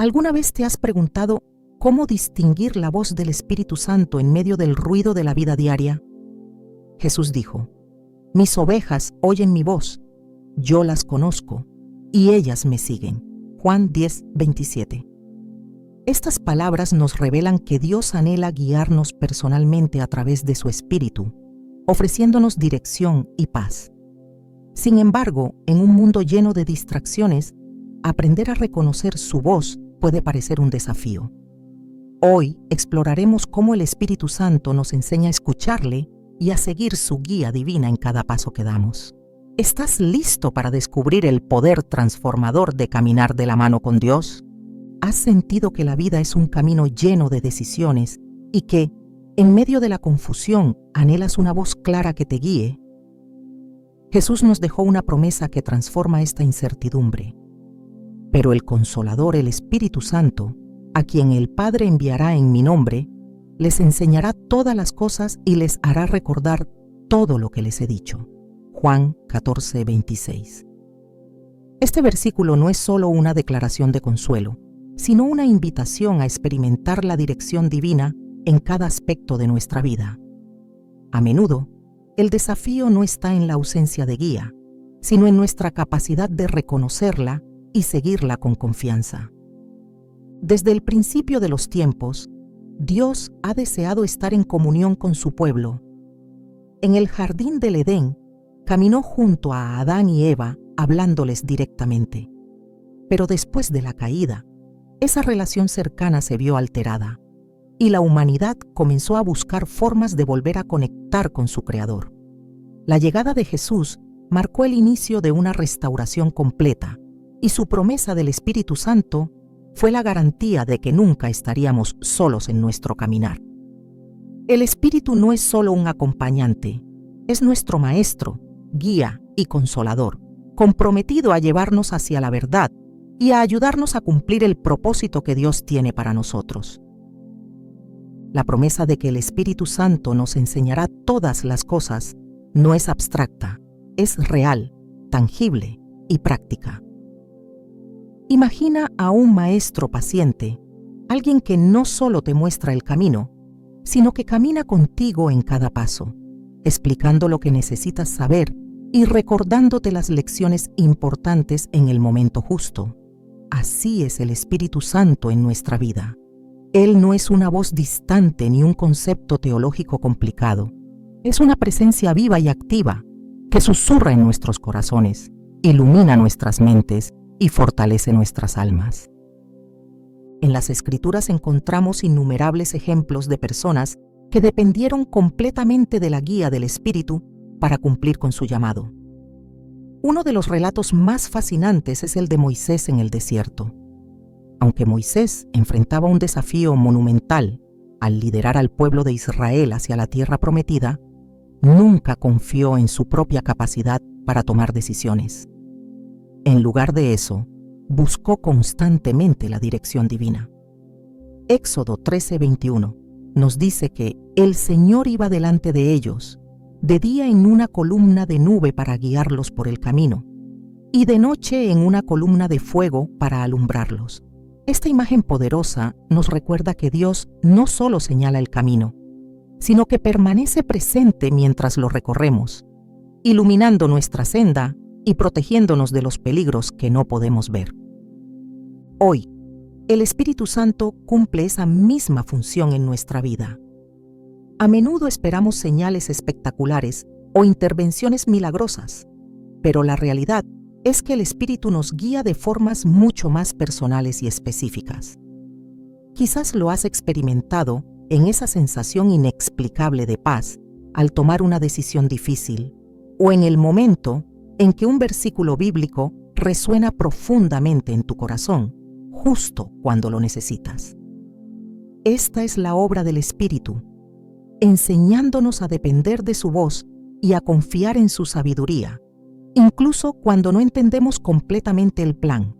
¿Alguna vez te has preguntado cómo distinguir la voz del Espíritu Santo en medio del ruido de la vida diaria? Jesús dijo: «Mis ovejas oyen mi voz, yo las conozco, y ellas me siguen». Juan 10:27. Estas palabras nos revelan que Dios anhela guiarnos personalmente a través de su Espíritu, ofreciéndonos dirección y paz. Sin embargo, en un mundo lleno de distracciones, aprender a reconocer su voz puede parecer un desafío. Hoy exploraremos cómo el Espíritu Santo nos enseña a escucharle y a seguir su guía divina en cada paso que damos. ¿Estás listo para descubrir el poder transformador de caminar de la mano con Dios? ¿Has sentido que la vida es un camino lleno de decisiones y que, en medio de la confusión, anhelas una voz clara que te guíe? Jesús nos dejó una promesa que transforma esta incertidumbre. Pero el Consolador, el Espíritu Santo, a quien el Padre enviará en mi nombre, les enseñará todas las cosas y les hará recordar todo lo que les he dicho. Juan 14:26. Este versículo no es solo una declaración de consuelo, sino una invitación a experimentar la dirección divina en cada aspecto de nuestra vida. A menudo, el desafío no está en la ausencia de guía, sino en nuestra capacidad de reconocerla y seguirla con confianza. Desde el principio de los tiempos, Dios ha deseado estar en comunión con su pueblo. En el jardín del Edén, caminó junto a Adán y Eva hablándoles directamente. Pero después de la caída, esa relación cercana se vio alterada y la humanidad comenzó a buscar formas de volver a conectar con su Creador. La llegada de Jesús marcó el inicio de una restauración completa y su promesa del Espíritu Santo fue la garantía de que nunca estaríamos solos en nuestro caminar. El Espíritu no es solo un acompañante, es nuestro Maestro, guía y consolador, comprometido a llevarnos hacia la verdad y a ayudarnos a cumplir el propósito que Dios tiene para nosotros. La promesa de que el Espíritu Santo nos enseñará todas las cosas no es abstracta, es real, tangible y práctica. Imagina a un maestro paciente, alguien que no solo te muestra el camino, sino que camina contigo en cada paso, explicando lo que necesitas saber y recordándote las lecciones importantes en el momento justo. Así es el Espíritu Santo en nuestra vida. Él no es una voz distante ni un concepto teológico complicado. Es una presencia viva y activa que susurra en nuestros corazones, ilumina nuestras mentes y fortalece nuestras almas. En las Escrituras encontramos innumerables ejemplos de personas que dependieron completamente de la guía del Espíritu para cumplir con su llamado. Uno de los relatos más fascinantes es el de Moisés en el desierto. Aunque Moisés enfrentaba un desafío monumental al liderar al pueblo de Israel hacia la tierra prometida, nunca confió en su propia capacidad para tomar decisiones. En lugar de eso, buscó constantemente la dirección divina. Éxodo 13:21 nos dice que el Señor iba delante de ellos, de día en una columna de nube para guiarlos por el camino, y de noche en una columna de fuego para alumbrarlos. Esta imagen poderosa nos recuerda que Dios no solo señala el camino, sino que permanece presente mientras lo recorremos, iluminando nuestra senda y protegiéndonos de los peligros que no podemos ver. Hoy, el Espíritu Santo cumple esa misma función en nuestra vida. A menudo esperamos señales espectaculares o intervenciones milagrosas, pero la realidad es que el Espíritu nos guía de formas mucho más personales y específicas. Quizás lo has experimentado en esa sensación inexplicable de paz al tomar una decisión difícil, o en el momento en que un versículo bíblico resuena profundamente en tu corazón, justo cuando lo necesitas. Esta es la obra del Espíritu, enseñándonos a depender de su voz y a confiar en su sabiduría, incluso cuando no entendemos completamente el plan.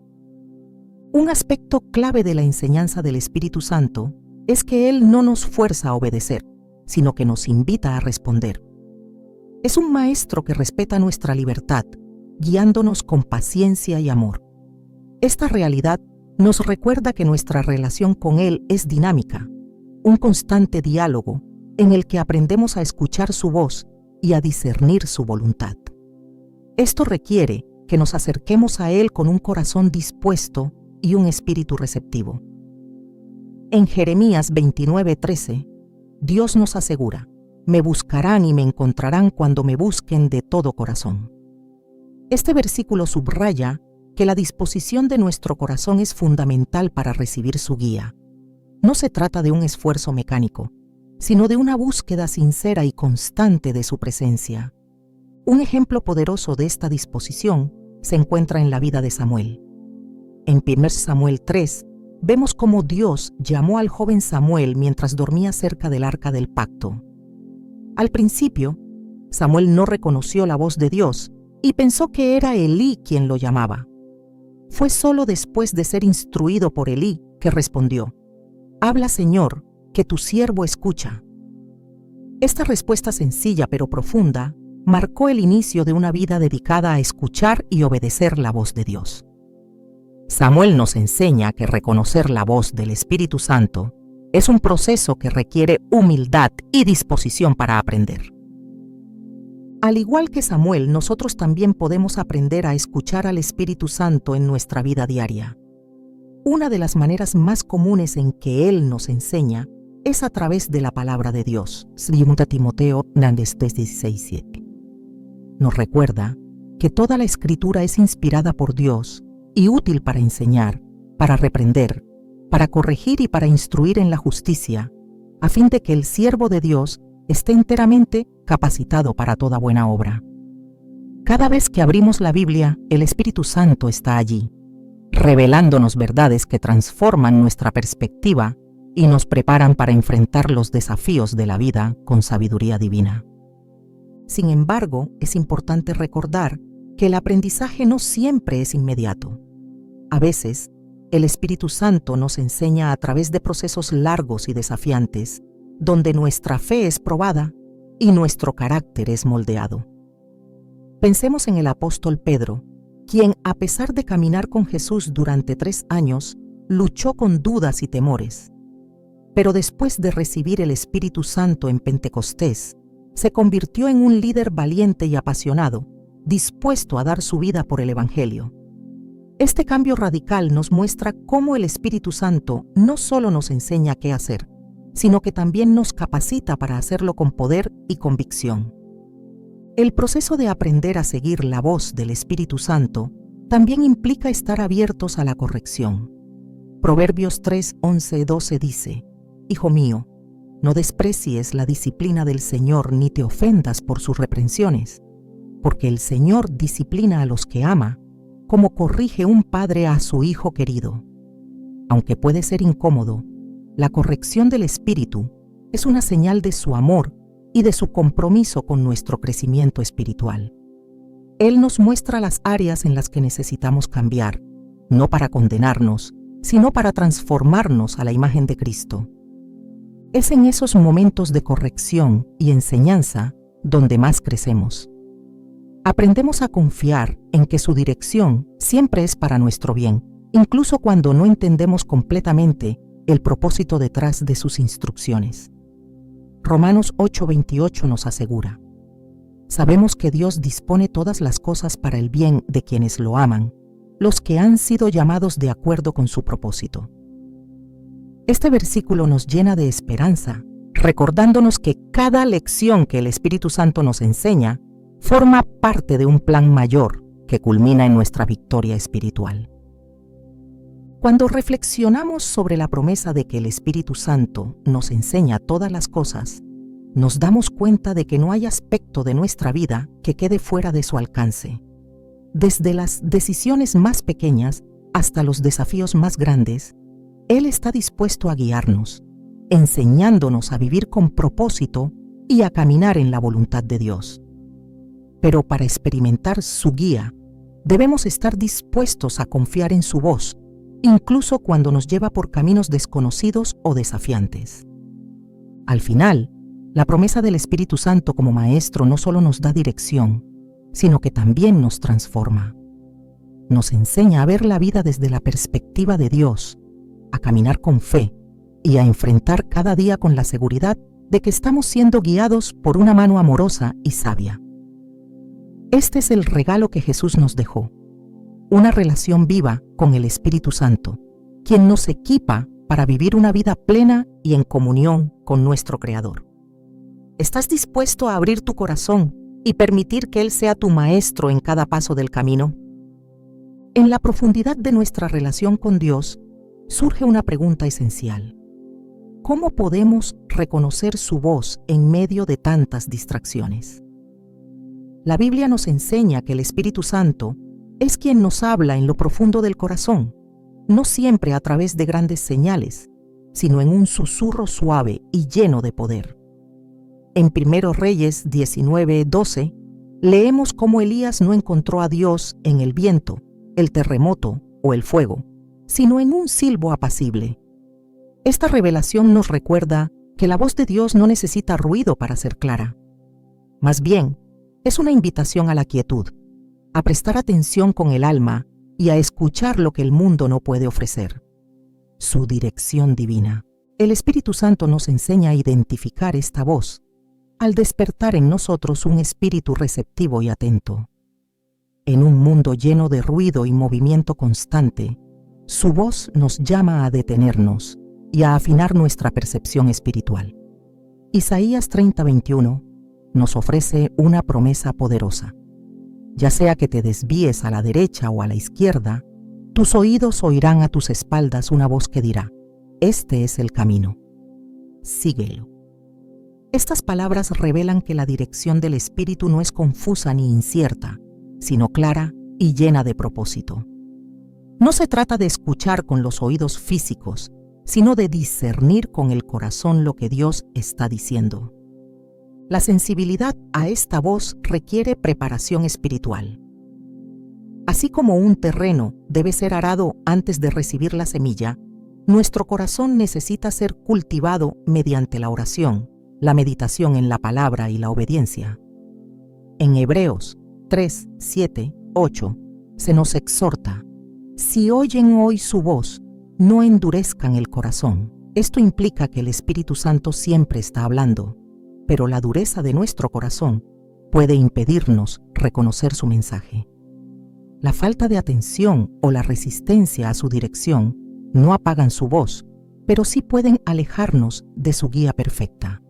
Un aspecto clave de la enseñanza del Espíritu Santo es que Él no nos fuerza a obedecer, sino que nos invita a responder. Es un maestro que respeta nuestra libertad, guiándonos con paciencia y amor. Esta realidad nos recuerda que nuestra relación con Él es dinámica, un constante diálogo en el que aprendemos a escuchar su voz y a discernir su voluntad. Esto requiere que nos acerquemos a Él con un corazón dispuesto y un espíritu receptivo. En Jeremías 29:13, Dios nos asegura: me buscarán y me encontrarán cuando me busquen de todo corazón. Este versículo subraya que la disposición de nuestro corazón es fundamental para recibir su guía. No se trata de un esfuerzo mecánico, sino de una búsqueda sincera y constante de su presencia. Un ejemplo poderoso de esta disposición se encuentra en la vida de Samuel. En 1 Samuel 3, vemos cómo Dios llamó al joven Samuel mientras dormía cerca del arca del pacto. Al principio, Samuel no reconoció la voz de Dios y pensó que era Elí quien lo llamaba. Fue solo después de ser instruido por Elí que respondió: «Habla, Señor, que tu siervo escucha». Esta respuesta sencilla pero profunda marcó el inicio de una vida dedicada a escuchar y obedecer la voz de Dios. Samuel nos enseña que reconocer la voz del Espíritu Santo es un proceso que requiere humildad y disposición para aprender. Al igual que Samuel, nosotros también podemos aprender a escuchar al Espíritu Santo en nuestra vida diaria. Una de las maneras más comunes en que Él nos enseña es a través de la palabra de Dios. 2 Timoteo 3:16-17. Nos recuerda que toda la Escritura es inspirada por Dios y útil para enseñar, para reprender, para corregir y para instruir en la justicia, a fin de que el siervo de Dios esté enteramente capacitado para toda buena obra. Cada vez que abrimos la Biblia, el Espíritu Santo está allí, revelándonos verdades que transforman nuestra perspectiva y nos preparan para enfrentar los desafíos de la vida con sabiduría divina. Sin embargo, es importante recordar que el aprendizaje no siempre es inmediato. A veces, el Espíritu Santo nos enseña a través de procesos largos y desafiantes, donde nuestra fe es probada y nuestro carácter es moldeado. Pensemos en el apóstol Pedro, quien, a pesar de caminar con Jesús durante 3 años, luchó con dudas y temores. Pero después de recibir el Espíritu Santo en Pentecostés, se convirtió en un líder valiente y apasionado, dispuesto a dar su vida por el Evangelio. Este cambio radical nos muestra cómo el Espíritu Santo no solo nos enseña qué hacer, sino que también nos capacita para hacerlo con poder y convicción. El proceso de aprender a seguir la voz del Espíritu Santo también implica estar abiertos a la corrección. Proverbios 3:11-12 dice: «Hijo mío, no desprecies la disciplina del Señor ni te ofendas por sus reprensiones, porque el Señor disciplina a los que ama, como corrige un padre a su hijo querido». Aunque puede ser incómodo, la corrección del Espíritu es una señal de su amor y de su compromiso con nuestro crecimiento espiritual. Él nos muestra las áreas en las que necesitamos cambiar, no para condenarnos, sino para transformarnos a la imagen de Cristo. Es en esos momentos de corrección y enseñanza donde más crecemos. Aprendemos a confiar en que su dirección siempre es para nuestro bien, incluso cuando no entendemos completamente el propósito detrás de sus instrucciones. Romanos 8:28 nos asegura: «Sabemos que Dios dispone todas las cosas para el bien de quienes lo aman, los que han sido llamados de acuerdo con su propósito». Este versículo nos llena de esperanza, recordándonos que cada lección que el Espíritu Santo nos enseña forma parte de un plan mayor que culmina en nuestra victoria espiritual. Cuando reflexionamos sobre la promesa de que el Espíritu Santo nos enseña todas las cosas, nos damos cuenta de que no hay aspecto de nuestra vida que quede fuera de su alcance. Desde las decisiones más pequeñas hasta los desafíos más grandes, Él está dispuesto a guiarnos, enseñándonos a vivir con propósito y a caminar en la voluntad de Dios. Pero para experimentar su guía, debemos estar dispuestos a confiar en su voz, incluso cuando nos lleva por caminos desconocidos o desafiantes. Al final, la promesa del Espíritu Santo como Maestro no solo nos da dirección, sino que también nos transforma. nos enseña a ver la vida desde la perspectiva de Dios, a caminar con fe y a enfrentar cada día con la seguridad de que estamos siendo guiados por una mano amorosa y sabia. Este es el regalo que Jesús nos dejó, una relación viva con el Espíritu Santo, quien nos equipa para vivir una vida plena y en comunión con nuestro Creador. ¿Estás dispuesto a abrir tu corazón y permitir que Él sea tu maestro en cada paso del camino? En la profundidad de nuestra relación con Dios, surge una pregunta esencial. ¿Cómo podemos reconocer su voz en medio de tantas distracciones? La Biblia nos enseña que el Espíritu Santo es quien nos habla en lo profundo del corazón, no siempre a través de grandes señales, sino en un susurro suave y lleno de poder. En 1 Reyes 19:12, leemos cómo Elías no encontró a Dios en el viento, el terremoto o el fuego, sino en un silbo apacible. Esta revelación nos recuerda que la voz de Dios no necesita ruido para ser clara. Más bien, es una invitación a la quietud, a prestar atención con el alma y a escuchar lo que el mundo no puede ofrecer. Su dirección divina. El Espíritu Santo nos enseña a identificar esta voz, al despertar en nosotros un espíritu receptivo y atento. En un mundo lleno de ruido y movimiento constante, su voz nos llama a detenernos y a afinar nuestra percepción espiritual. Isaías 30:21 nos ofrece una promesa poderosa. Ya sea que te desvíes a la derecha o a la izquierda, tus oídos oirán a tus espaldas una voz que dirá: este es el camino, síguelo. Estas palabras revelan que la dirección del Espíritu no es confusa ni incierta, sino clara y llena de propósito. No se trata de escuchar con los oídos físicos, sino de discernir con el corazón lo que Dios está diciendo. La sensibilidad a esta voz requiere preparación espiritual. Así como un terreno debe ser arado antes de recibir la semilla, nuestro corazón necesita ser cultivado mediante la oración, la meditación en la palabra y la obediencia. En Hebreos 3, 7, 8 se nos exhorta: si oyen hoy su voz, no endurezcan el corazón. Esto implica que el Espíritu Santo siempre está hablando, pero la dureza de nuestro corazón puede impedirnos reconocer su mensaje. La falta de atención o la resistencia a su dirección no apagan su voz, pero sí pueden alejarnos de su guía perfecta.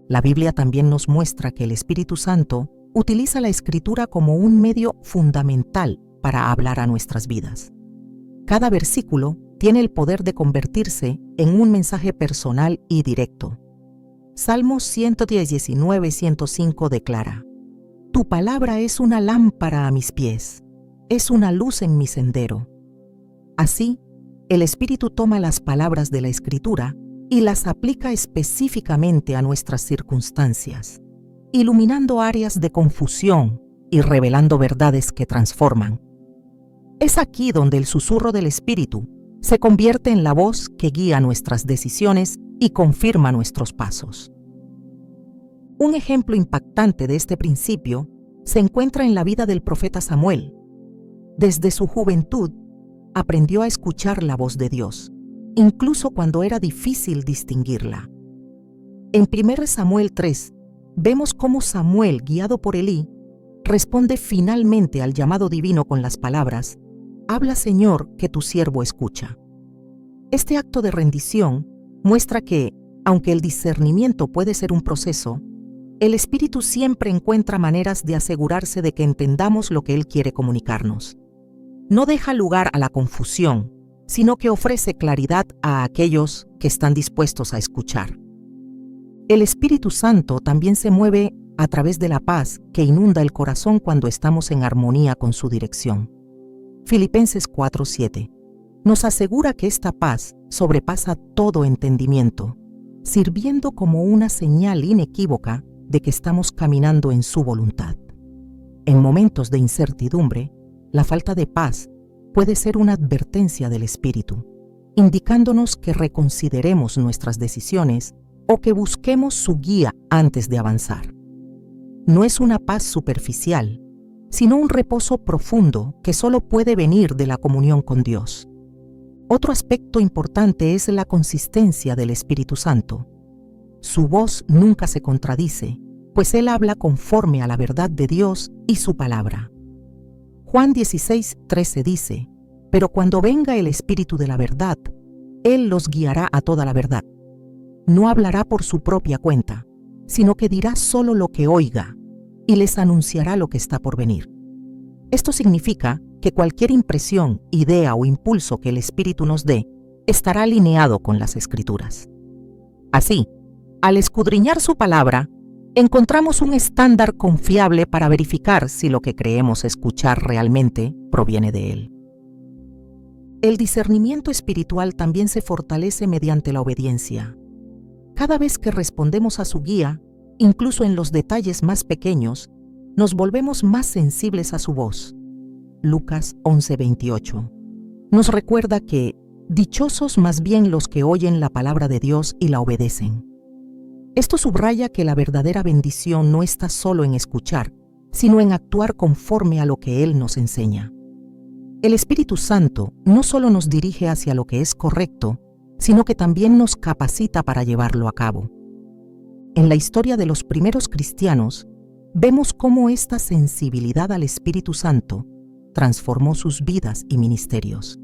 La Biblia también nos muestra que el Espíritu Santo utiliza la Escritura como un medio fundamental para hablar a nuestras vidas. Cada versículo tiene el poder de convertirse en un mensaje personal y directo. Salmos 119:105 declara: tu palabra es una lámpara a mis pies, es una luz en mi sendero. Así, el Espíritu toma las palabras de la Escritura y las aplica específicamente a nuestras circunstancias, iluminando áreas de confusión y revelando verdades que transforman. Es aquí donde el susurro del Espíritu se convierte en la voz que guía nuestras decisiones y confirma nuestros pasos. Un ejemplo impactante de este principio se encuentra en la vida del profeta Samuel. Desde su juventud, aprendió a escuchar la voz de Dios, incluso cuando era difícil distinguirla. En 1 Samuel 3, vemos cómo Samuel, guiado por Elí, responde finalmente al llamado divino con las palabras: habla, Señor, que tu siervo escucha. Este acto de rendición muestra que, aunque el discernimiento puede ser un proceso, el Espíritu siempre encuentra maneras de asegurarse de que entendamos lo que Él quiere comunicarnos. No deja lugar a la confusión, sino que ofrece claridad a aquellos que están dispuestos a escuchar. El Espíritu Santo también se mueve a través de la paz que inunda el corazón cuando estamos en armonía con su dirección. Filipenses 4:7 nos asegura que esta paz sobrepasa todo entendimiento, sirviendo como una señal inequívoca de que estamos caminando en su voluntad. En momentos de incertidumbre, la falta de paz puede ser una advertencia del Espíritu, indicándonos que reconsideremos nuestras decisiones o que busquemos su guía antes de avanzar. No es una paz superficial, sino un reposo profundo que solo puede venir de la comunión con Dios. Otro aspecto importante es la consistencia del Espíritu Santo. Su voz nunca se contradice, pues Él habla conforme a la verdad de Dios y su palabra. Juan 16:13 dice: «Pero cuando venga el Espíritu de la verdad, Él los guiará a toda la verdad. No hablará por su propia cuenta, sino que dirá solo lo que oiga, y les anunciará lo que está por venir». Esto significa que cualquier impresión, idea o impulso que el Espíritu nos dé estará alineado con las Escrituras. Así, al escudriñar su palabra, encontramos un estándar confiable para verificar si lo que creemos escuchar realmente proviene de Él. El discernimiento espiritual también se fortalece mediante la obediencia. Cada vez que respondemos a su guía, incluso en los detalles más pequeños, nos volvemos más sensibles a su voz. Lucas 11:28 nos recuerda que dichosos más bien los que oyen la palabra de Dios y la obedecen. Esto subraya que la verdadera bendición no está solo en escuchar, sino en actuar conforme a lo que Él nos enseña. El Espíritu Santo no solo nos dirige hacia lo que es correcto, sino que también nos capacita para llevarlo a cabo. En la historia de los primeros cristianos, vemos cómo esta sensibilidad al Espíritu Santo transformó sus vidas y ministerios.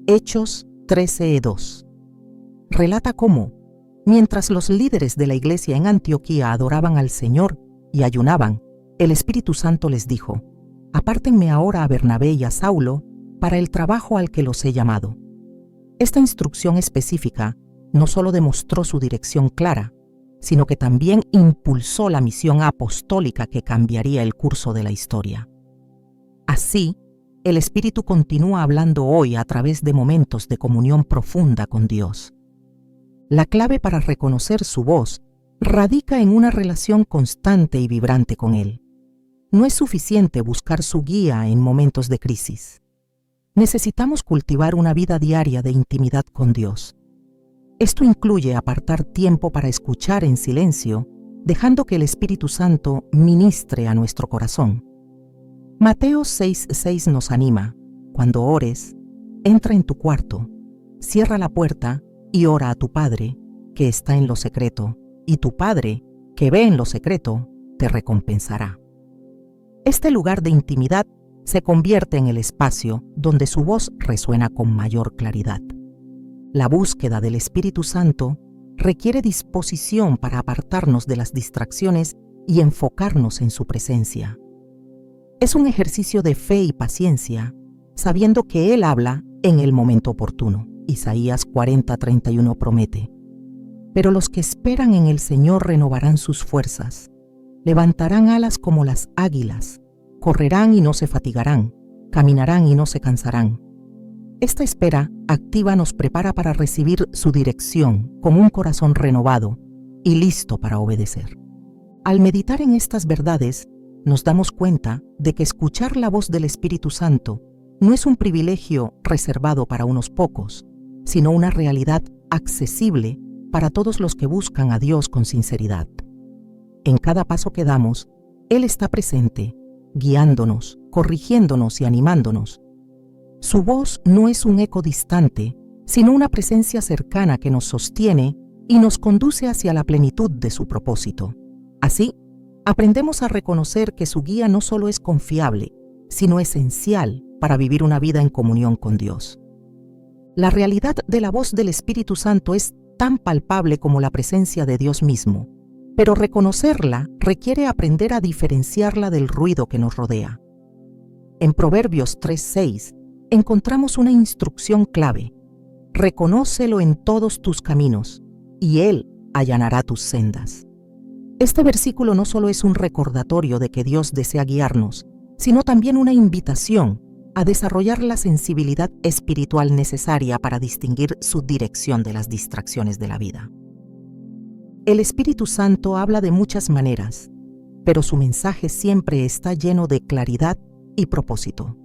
Hechos 13:2 relata cómo, mientras los líderes de la iglesia en Antioquía adoraban al Señor y ayunaban, el Espíritu Santo les dijo: «Apártenme ahora a Bernabé y a Saulo para el trabajo al que los he llamado». Esta instrucción específica no solo demostró su dirección clara, sino que también impulsó la misión apostólica que cambiaría el curso de la historia. Así, el Espíritu continúa hablando hoy a través de momentos de comunión profunda con Dios. La clave para reconocer su voz radica en una relación constante y vibrante con Él. No es suficiente buscar su guía en momentos de crisis. Necesitamos cultivar una vida diaria de intimidad con Dios. Esto incluye apartar tiempo para escuchar en silencio, dejando que el Espíritu Santo ministre a nuestro corazón. Mateo 6:6 nos anima: «Cuando ores, entra en tu cuarto, cierra la puerta y ora a tu Padre, que está en lo secreto, y tu Padre, que ve en lo secreto, te recompensará». Este lugar de intimidad se convierte en el espacio donde su voz resuena con mayor claridad. La búsqueda del Espíritu Santo requiere disposición para apartarnos de las distracciones y enfocarnos en su presencia. Es un ejercicio de fe y paciencia, sabiendo que Él habla en el momento oportuno. Isaías 40:31 promete: «Pero los que esperan en el Señor renovarán sus fuerzas, levantarán alas como las águilas, correrán y no se fatigarán, caminarán y no se cansarán». Esta espera activa nos prepara para recibir su dirección con un corazón renovado y listo para obedecer. Al meditar en estas verdades, nos damos cuenta de que escuchar la voz del Espíritu Santo no es un privilegio reservado para unos pocos, sino una realidad accesible para todos los que buscan a Dios con sinceridad. En cada paso que damos, Él está presente, guiándonos, corrigiéndonos y animándonos. Su voz no es un eco distante, sino una presencia cercana que nos sostiene y nos conduce hacia la plenitud de su propósito. Así, aprendemos a reconocer que su guía no solo es confiable, sino esencial para vivir una vida en comunión con Dios. La realidad de la voz del Espíritu Santo es tan palpable como la presencia de Dios mismo, pero reconocerla requiere aprender a diferenciarla del ruido que nos rodea. En Proverbios 3:6 encontramos una instrucción clave: «Reconócelo en todos tus caminos, y Él allanará tus sendas». Este versículo no solo es un recordatorio de que Dios desea guiarnos, sino también una invitación a desarrollar la sensibilidad espiritual necesaria para distinguir su dirección de las distracciones de la vida. El Espíritu Santo habla de muchas maneras, pero su mensaje siempre está lleno de claridad y propósito.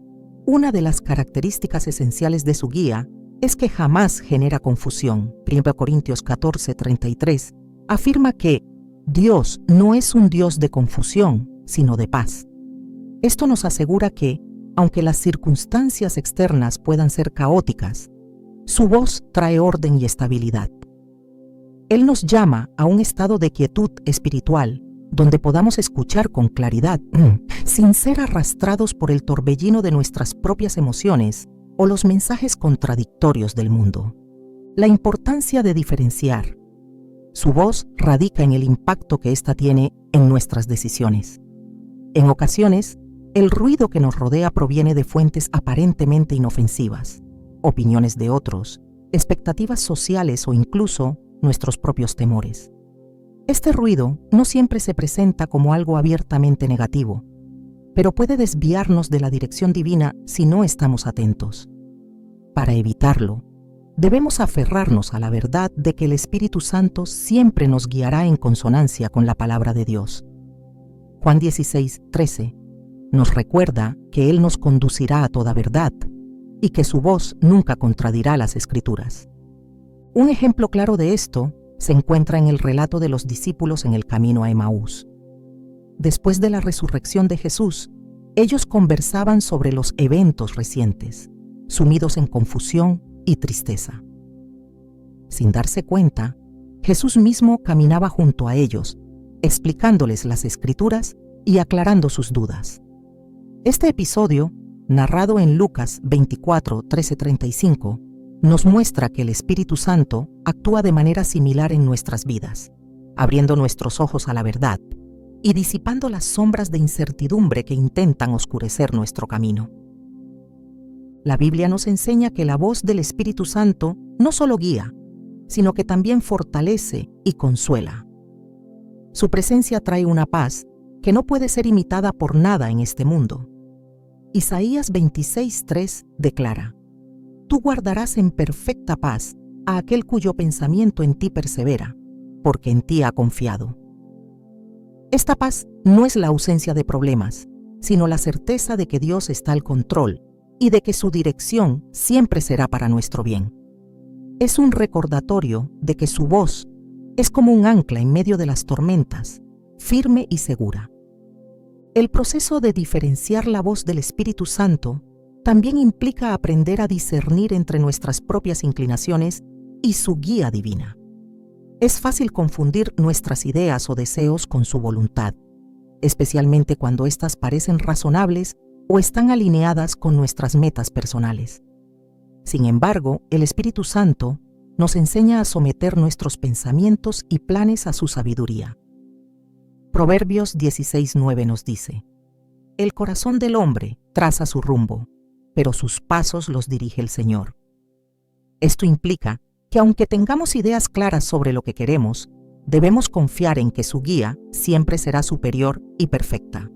Una de las características esenciales de su guía es que jamás genera confusión. 1 Corintios 14:33 afirma que Dios no es un Dios de confusión, sino de paz. Esto nos asegura que, aunque las circunstancias externas puedan ser caóticas, su voz trae orden y estabilidad. Él nos llama a un estado de quietud espiritual donde podamos escuchar con claridad, sin ser arrastrados por el torbellino de nuestras propias emociones o los mensajes contradictorios del mundo. La importancia de diferenciar. Su voz radica en el impacto que ésta tiene en nuestras decisiones. En ocasiones, el ruido que nos rodea proviene de fuentes aparentemente inofensivas, opiniones de otros, expectativas sociales o incluso nuestros propios temores. Este ruido no siempre se presenta como algo abiertamente negativo, pero puede desviarnos de la dirección divina si no estamos atentos. Para evitarlo, debemos aferrarnos a la verdad de que el Espíritu Santo siempre nos guiará en consonancia con la palabra de Dios. Juan 16:13 nos recuerda que Él nos conducirá a toda verdad y que su voz nunca contradirá las Escrituras. Un ejemplo claro de esto se encuentra en el relato de los discípulos en el camino a Emaús. Después de la resurrección de Jesús, ellos conversaban sobre los eventos recientes, sumidos en confusión y tristeza. Sin darse cuenta, Jesús mismo caminaba junto a ellos, explicándoles las Escrituras y aclarando sus dudas. Este episodio, narrado en Lucas 24:13-35, nos muestra que el Espíritu Santo actúa de manera similar en nuestras vidas, abriendo nuestros ojos a la verdad y disipando las sombras de incertidumbre que intentan oscurecer nuestro camino. La Biblia nos enseña que la voz del Espíritu Santo no solo guía, sino que también fortalece y consuela. Su presencia trae una paz que no puede ser imitada por nada en este mundo. Isaías 26:3 declara: Tú guardarás en perfecta paz a aquel cuyo pensamiento en ti persevera, porque en ti ha confiado. Esta paz no es la ausencia de problemas, sino la certeza de que Dios está al control y de que su dirección siempre será para nuestro bien. Es un recordatorio de que su voz es como un ancla en medio de las tormentas, firme y segura. El proceso de diferenciar la voz del Espíritu Santo también implica aprender a discernir entre nuestras propias inclinaciones y su guía divina. Es fácil confundir nuestras ideas o deseos con su voluntad, especialmente cuando éstas parecen razonables o están alineadas con nuestras metas personales. Sin embargo, el Espíritu Santo nos enseña a someter nuestros pensamientos y planes a su sabiduría. Proverbios 16:9 nos dice: El corazón del hombre traza su rumbo, pero sus pasos los dirige el Señor. Esto implica que aunque tengamos ideas claras sobre lo que queremos, debemos confiar en que su guía siempre será superior y perfecta.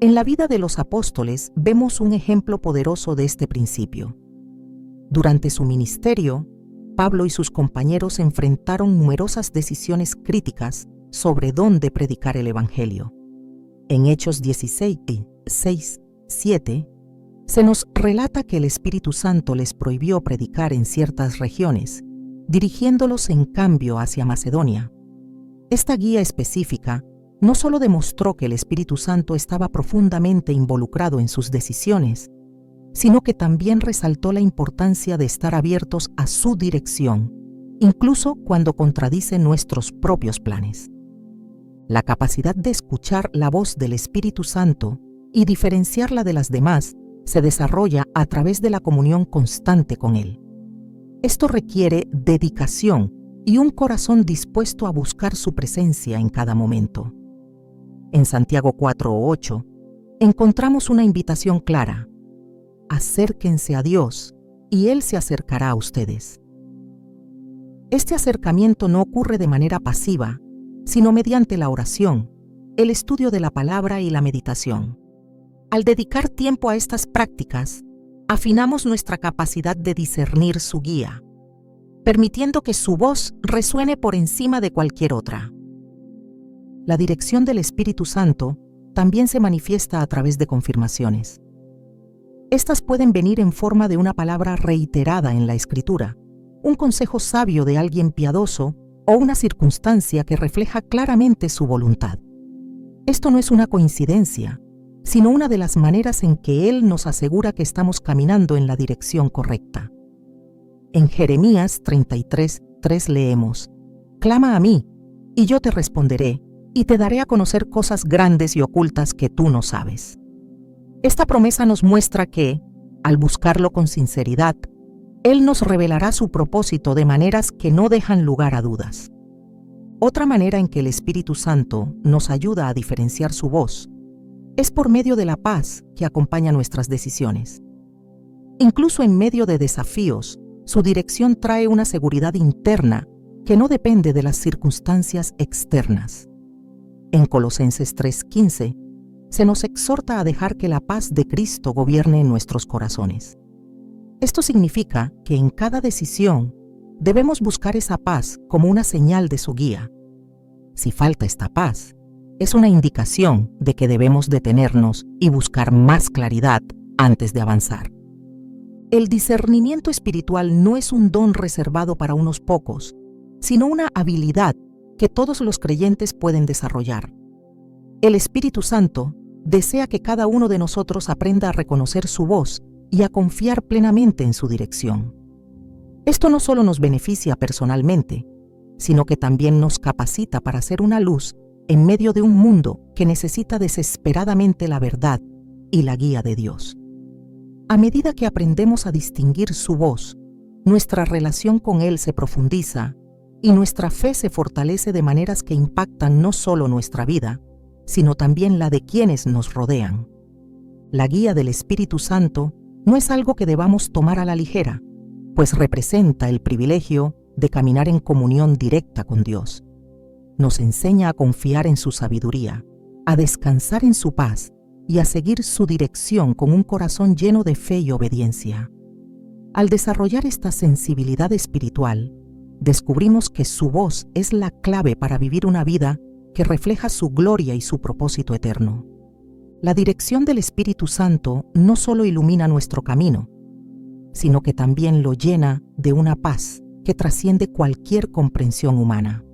En la vida de los apóstoles vemos un ejemplo poderoso de este principio. Durante su ministerio, Pablo y sus compañeros enfrentaron numerosas decisiones críticas sobre dónde predicar el Evangelio. En Hechos 16:6-7, se nos relata que el Espíritu Santo les prohibió predicar en ciertas regiones, dirigiéndolos en cambio hacia Macedonia. Esta guía específica no solo demostró que el Espíritu Santo estaba profundamente involucrado en sus decisiones, sino que también resaltó la importancia de estar abiertos a su dirección, incluso cuando contradice nuestros propios planes. La capacidad de escuchar la voz del Espíritu Santo y diferenciarla de las demás se desarrolla a través de la comunión constante con Él. Esto requiere dedicación y un corazón dispuesto a buscar su presencia en cada momento. En Santiago 4:8 encontramos una invitación clara: acérquense a Dios y Él se acercará a ustedes. Este acercamiento no ocurre de manera pasiva, sino mediante la oración, el estudio de la palabra y la meditación. Al dedicar tiempo a estas prácticas, afinamos nuestra capacidad de discernir su guía, permitiendo que su voz resuene por encima de cualquier otra. La dirección del Espíritu Santo también se manifiesta a través de confirmaciones. Estas pueden venir en forma de una palabra reiterada en la Escritura, un consejo sabio de alguien piadoso o una circunstancia que refleja claramente su voluntad. Esto no es una coincidencia, sino una de las maneras en que Él nos asegura que estamos caminando en la dirección correcta. En Jeremías 33:3 leemos: «Clama a mí, y yo te responderé, y te daré a conocer cosas grandes y ocultas que tú no sabes». Esta promesa nos muestra que, al buscarlo con sinceridad, Él nos revelará su propósito de maneras que no dejan lugar a dudas. Otra manera en que el Espíritu Santo nos ayuda a diferenciar su voz es por medio de la paz que acompaña nuestras decisiones. Incluso en medio de desafíos, su dirección trae una seguridad interna que no depende de las circunstancias externas. En Colosenses 3:15, se nos exhorta a dejar que la paz de Cristo gobierne en nuestros corazones. Esto significa que en cada decisión debemos buscar esa paz como una señal de su guía. Si falta esta paz, es una indicación de que debemos detenernos y buscar más claridad antes de avanzar. El discernimiento espiritual no es un don reservado para unos pocos, sino una habilidad que todos los creyentes pueden desarrollar. El Espíritu Santo desea que cada uno de nosotros aprenda a reconocer su voz y a confiar plenamente en su dirección. Esto no solo nos beneficia personalmente, sino que también nos capacita para ser una luz en medio de un mundo que necesita desesperadamente la verdad y la guía de Dios. A medida que aprendemos a distinguir su voz, nuestra relación con Él se profundiza y nuestra fe se fortalece de maneras que impactan no solo nuestra vida, sino también la de quienes nos rodean. La guía del Espíritu Santo no es algo que debamos tomar a la ligera, pues representa el privilegio de caminar en comunión directa con Dios. Nos enseña a confiar en su sabiduría, a descansar en su paz y a seguir su dirección con un corazón lleno de fe y obediencia. Al desarrollar esta sensibilidad espiritual, descubrimos que su voz es la clave para vivir una vida que refleja su gloria y su propósito eterno. La dirección del Espíritu Santo no solo ilumina nuestro camino, sino que también lo llena de una paz que trasciende cualquier comprensión humana.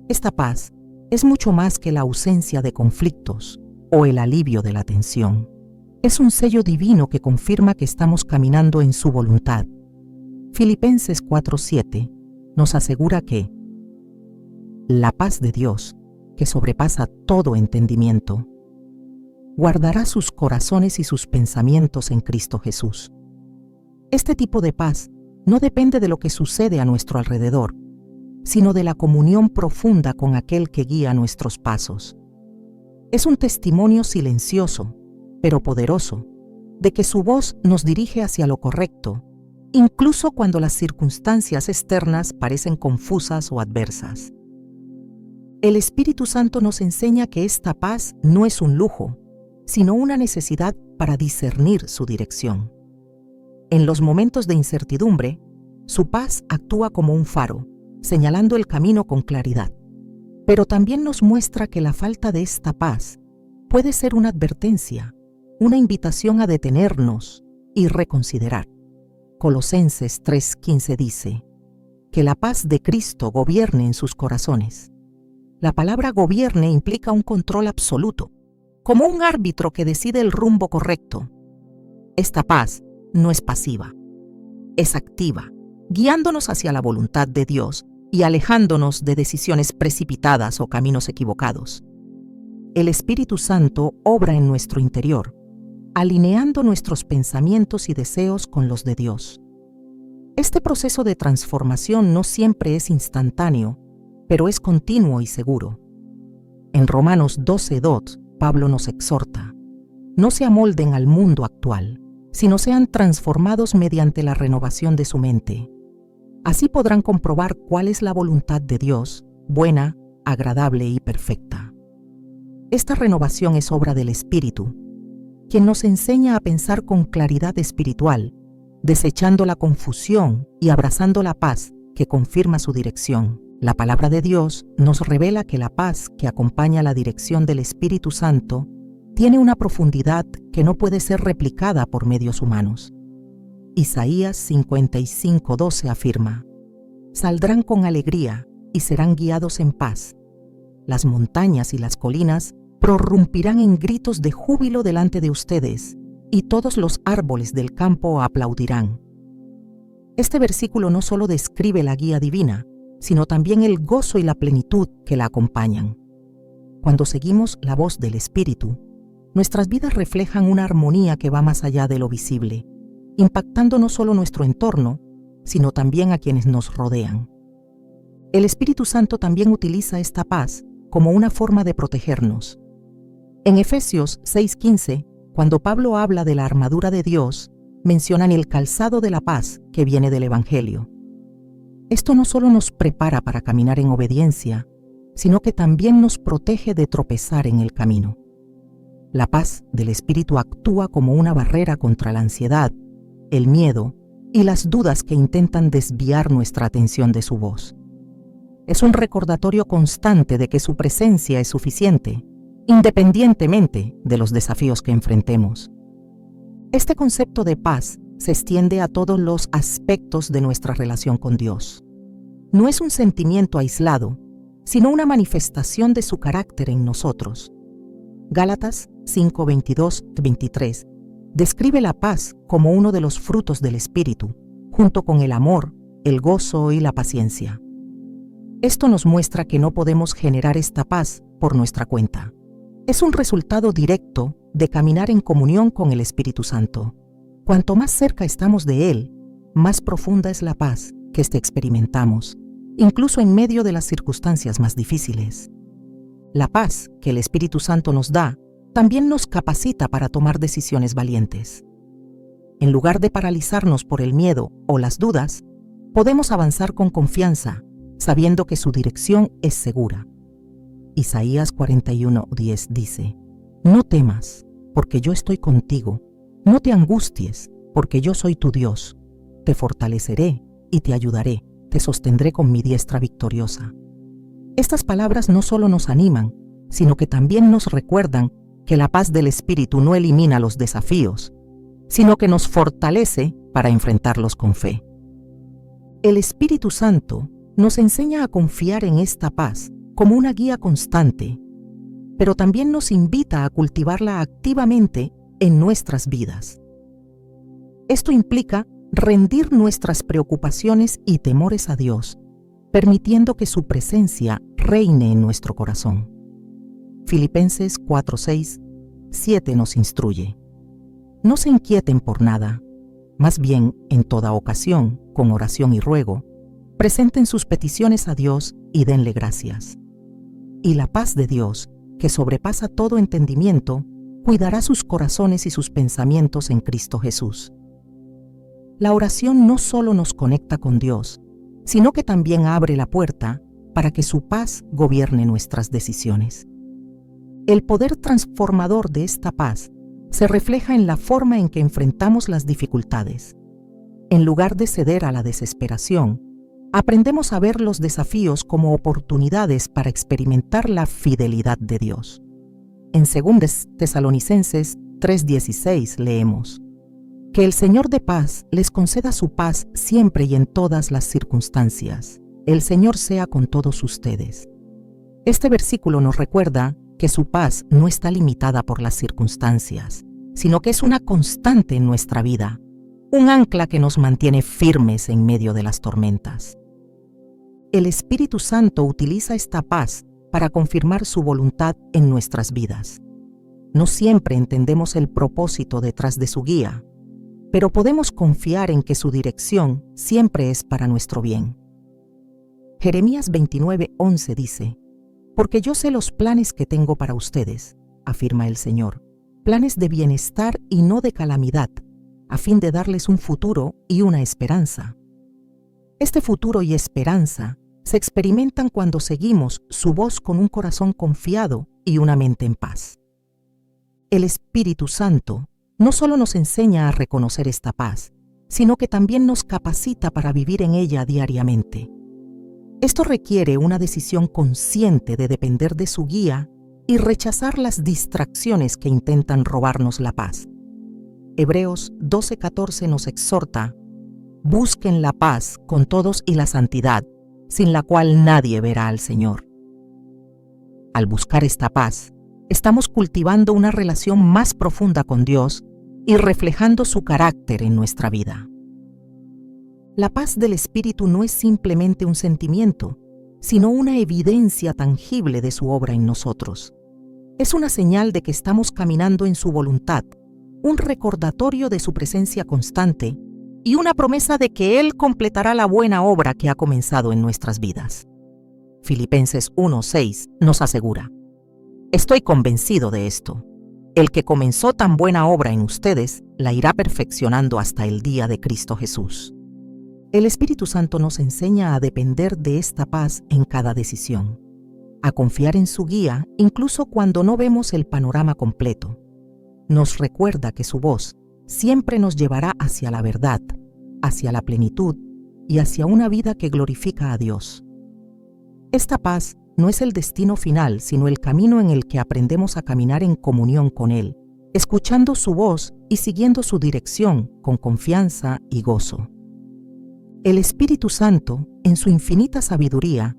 Esta paz es mucho más que la ausencia de conflictos o el alivio de la tensión. Es un sello divino que confirma que estamos caminando en su voluntad. Filipenses 4:7 nos asegura que la paz de Dios, que sobrepasa todo entendimiento, guardará sus corazones y sus pensamientos en Cristo Jesús. Este tipo de paz no depende de lo que sucede a nuestro alrededor, sino de la comunión profunda con aquel que guía nuestros pasos. Es un testimonio silencioso, pero poderoso, de que su voz nos dirige hacia lo correcto, incluso cuando las circunstancias externas parecen confusas o adversas. El Espíritu Santo nos enseña que esta paz no es un lujo, sino una necesidad para discernir su dirección. En los momentos de incertidumbre, su paz actúa como un faro, señalando el camino con claridad. Pero también nos muestra que la falta de esta paz puede ser una advertencia, una invitación a detenernos y reconsiderar. Colosenses 3:15 dice: que la paz de Cristo gobierne en sus corazones. La palabra gobierne implica un control absoluto, como un árbitro que decide el rumbo correcto. Esta paz no es pasiva, es activa, guiándonos hacia la voluntad de Dios y alejándonos de decisiones precipitadas o caminos equivocados. El Espíritu Santo obra en nuestro interior, alineando nuestros pensamientos y deseos con los de Dios. Este proceso de transformación no siempre es instantáneo, pero es continuo y seguro. En Romanos 12:2, Pablo nos exhorta: no se amolden al mundo actual, sino sean transformados mediante la renovación de su mente. Así podrán comprobar cuál es la voluntad de Dios, buena, agradable y perfecta. Esta renovación es obra del Espíritu, quien nos enseña a pensar con claridad espiritual, desechando la confusión y abrazando la paz que confirma su dirección. La palabra de Dios nos revela que la paz que acompaña la dirección del Espíritu Santo tiene una profundidad que no puede ser replicada por medios humanos. Isaías 55:12 afirma: saldrán con alegría y serán guiados en paz. Las montañas y las colinas prorrumpirán en gritos de júbilo delante de ustedes, y todos los árboles del campo aplaudirán. Este versículo no solo describe la guía divina, sino también el gozo y la plenitud que la acompañan. Cuando seguimos la voz del Espíritu, nuestras vidas reflejan una armonía que va más allá de lo visible, impactando no solo nuestro entorno, sino también a quienes nos rodean. El Espíritu Santo también utiliza esta paz como una forma de protegernos. En Efesios 6:15, cuando Pablo habla de la armadura de Dios, mencionan el calzado de la paz que viene del Evangelio. Esto no solo nos prepara para caminar en obediencia, sino que también nos protege de tropezar en el camino. La paz del Espíritu actúa como una barrera contra la ansiedad, el miedo y las dudas que intentan desviar nuestra atención de su voz. Es un recordatorio constante de que su presencia es suficiente, independientemente de los desafíos que enfrentemos. Este concepto de paz se extiende a todos los aspectos de nuestra relación con Dios. No es un sentimiento aislado, sino una manifestación de su carácter en nosotros. Gálatas 5:22-23 describe la paz como uno de los frutos del Espíritu, junto con el amor, el gozo y la paciencia. Esto nos muestra que no podemos generar esta paz por nuestra cuenta. Es un resultado directo de caminar en comunión con el Espíritu Santo. Cuanto más cerca estamos de Él, más profunda es la paz que experimentamos, incluso en medio de las circunstancias más difíciles. La paz que el Espíritu Santo nos da también nos capacita para tomar decisiones valientes. En lugar de paralizarnos por el miedo o las dudas, podemos avanzar con confianza, sabiendo que su dirección es segura. Isaías 41:10 dice: No temas, porque yo estoy contigo. No te angusties, porque yo soy tu Dios. Te fortaleceré y te ayudaré, te sostendré con mi diestra victoriosa. Estas palabras no solo nos animan, sino que también nos recuerdan que la paz del Espíritu no elimina los desafíos, sino que nos fortalece para enfrentarlos con fe. El Espíritu Santo nos enseña a confiar en esta paz como una guía constante, pero también nos invita a cultivarla activamente en nuestras vidas. Esto implica rendir nuestras preocupaciones y temores a Dios, permitiendo que su presencia reine en nuestro corazón. Filipenses 4:6-7 nos instruye: No se inquieten por nada, más bien, en toda ocasión, con oración y ruego, presenten sus peticiones a Dios y denle gracias. Y la paz de Dios, que sobrepasa todo entendimiento, cuidará sus corazones y sus pensamientos en Cristo Jesús. La oración no solo nos conecta con Dios, sino que también abre la puerta para que su paz gobierne nuestras decisiones. El poder transformador de esta paz se refleja en la forma en que enfrentamos las dificultades. En lugar de ceder a la desesperación, aprendemos a ver los desafíos como oportunidades para experimentar la fidelidad de Dios. En 2 Tesalonicenses 3:16 leemos: Que el Señor de paz les conceda su paz siempre y en todas las circunstancias. El Señor sea con todos ustedes. Este versículo nos recuerda que su paz no está limitada por las circunstancias, sino que es una constante en nuestra vida, un ancla que nos mantiene firmes en medio de las tormentas. El Espíritu Santo utiliza esta paz para confirmar su voluntad en nuestras vidas. No siempre entendemos el propósito detrás de su guía, pero podemos confiar en que su dirección siempre es para nuestro bien. Jeremías 29:11 dice: Porque yo sé los planes que tengo para ustedes, afirma el Señor, planes de bienestar y no de calamidad, a fin de darles un futuro y una esperanza. Este futuro y esperanza se experimentan cuando seguimos su voz con un corazón confiado y una mente en paz. El Espíritu Santo no solo nos enseña a reconocer esta paz, sino que también nos capacita para vivir en ella diariamente. Esto requiere una decisión consciente de depender de su guía y rechazar las distracciones que intentan robarnos la paz. Hebreos 12:14 nos exhorta: Busquen la paz con todos y la santidad, sin la cual nadie verá al Señor. Al buscar esta paz, estamos cultivando una relación más profunda con Dios y reflejando su carácter en nuestra vida. La paz del Espíritu no es simplemente un sentimiento, sino una evidencia tangible de su obra en nosotros. Es una señal de que estamos caminando en su voluntad, un recordatorio de su presencia constante y una promesa de que Él completará la buena obra que ha comenzado en nuestras vidas. Filipenses 1:6 nos asegura: estoy convencido de esto. El que comenzó tan buena obra en ustedes la irá perfeccionando hasta el día de Cristo Jesús. El Espíritu Santo nos enseña a depender de esta paz en cada decisión, a confiar en su guía incluso cuando no vemos el panorama completo. Nos recuerda que su voz siempre nos llevará hacia la verdad, hacia la plenitud y hacia una vida que glorifica a Dios. Esta paz no es el destino final, sino el camino en el que aprendemos a caminar en comunión con Él, escuchando su voz y siguiendo su dirección con confianza y gozo. El Espíritu Santo, en su infinita sabiduría,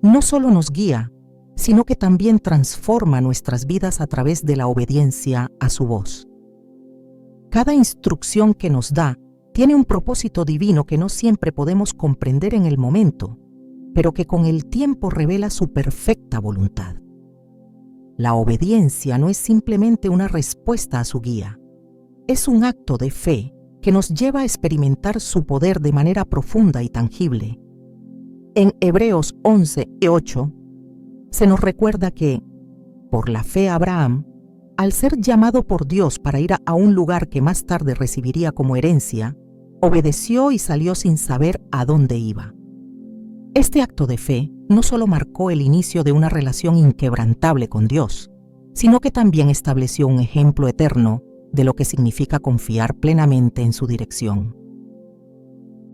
no solo nos guía, sino que también transforma nuestras vidas a través de la obediencia a su voz. Cada instrucción que nos da tiene un propósito divino que no siempre podemos comprender en el momento, pero que con el tiempo revela su perfecta voluntad. La obediencia no es simplemente una respuesta a su guía, es un acto de fe que nos lleva a experimentar su poder de manera profunda y tangible. En Hebreos 11:8 se nos recuerda que, por la fe Abraham, al ser llamado por Dios para ir a un lugar que más tarde recibiría como herencia, obedeció y salió sin saber a dónde iba. Este acto de fe no solo marcó el inicio de una relación inquebrantable con Dios, sino que también estableció un ejemplo eterno de lo que significa confiar plenamente en su dirección.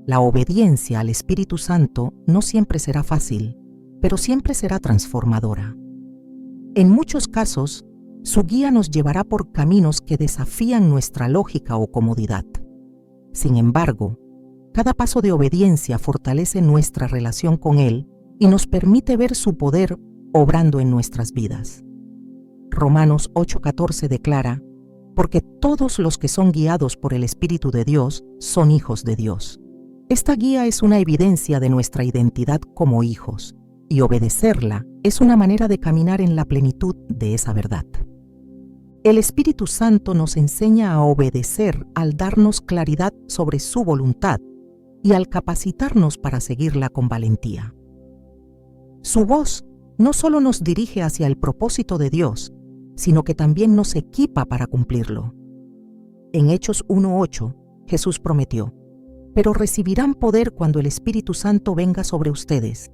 La obediencia al Espíritu Santo no siempre será fácil, pero siempre será transformadora. En muchos casos, su guía nos llevará por caminos que desafían nuestra lógica o comodidad. Sin embargo, cada paso de obediencia fortalece nuestra relación con Él y nos permite ver su poder obrando en nuestras vidas. Romanos 8:14 declara: porque todos los que son guiados por el Espíritu de Dios son hijos de Dios. Esta guía es una evidencia de nuestra identidad como hijos, y obedecerla es una manera de caminar en la plenitud de esa verdad. El Espíritu Santo nos enseña a obedecer al darnos claridad sobre su voluntad y al capacitarnos para seguirla con valentía. Su voz no solo nos dirige hacia el propósito de Dios, sino que también nos equipa para cumplirlo. En Hechos 1:8, Jesús prometió: pero recibirán poder cuando el Espíritu Santo venga sobre ustedes,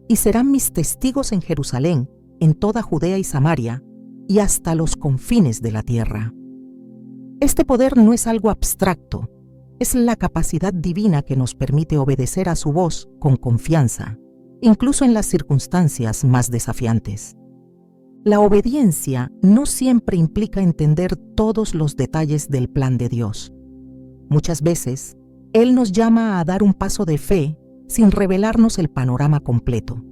y serán mis testigos en Jerusalén, en toda Judea y Samaria, y hasta los confines de la tierra. Este poder no es algo abstracto, es la capacidad divina que nos permite obedecer a su voz con confianza, incluso en las circunstancias más desafiantes. La obediencia no siempre implica entender todos los detalles del plan de Dios. Muchas veces, Él nos llama a dar un paso de fe sin revelarnos el panorama completo.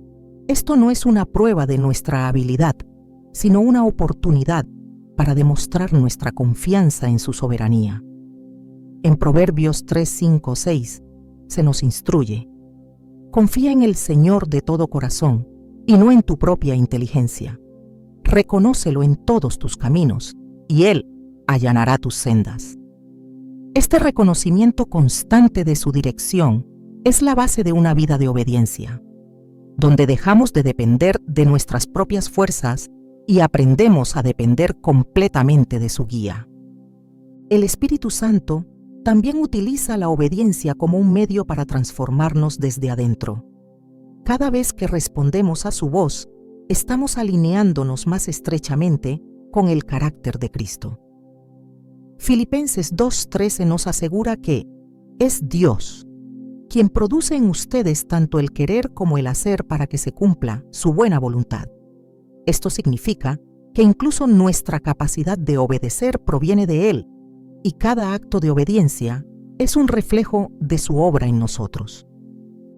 Esto no es una prueba de nuestra habilidad, sino una oportunidad para demostrar nuestra confianza en su soberanía. En Proverbios 3:5-6 se nos instruye: confía en el Señor de todo corazón y no en tu propia inteligencia. Reconócelo en todos tus caminos, y Él allanará tus sendas. Este reconocimiento constante de su dirección es la base de una vida de obediencia, donde dejamos de depender de nuestras propias fuerzas y aprendemos a depender completamente de su guía. El Espíritu Santo también utiliza la obediencia como un medio para transformarnos desde adentro. Cada vez que respondemos a su voz, estamos alineándonos más estrechamente con el carácter de Cristo. Filipenses 2:13 nos asegura que es Dios quien produce en ustedes tanto el querer como el hacer para que se cumpla su buena voluntad. Esto significa que incluso nuestra capacidad de obedecer proviene de Él, y cada acto de obediencia es un reflejo de su obra en nosotros.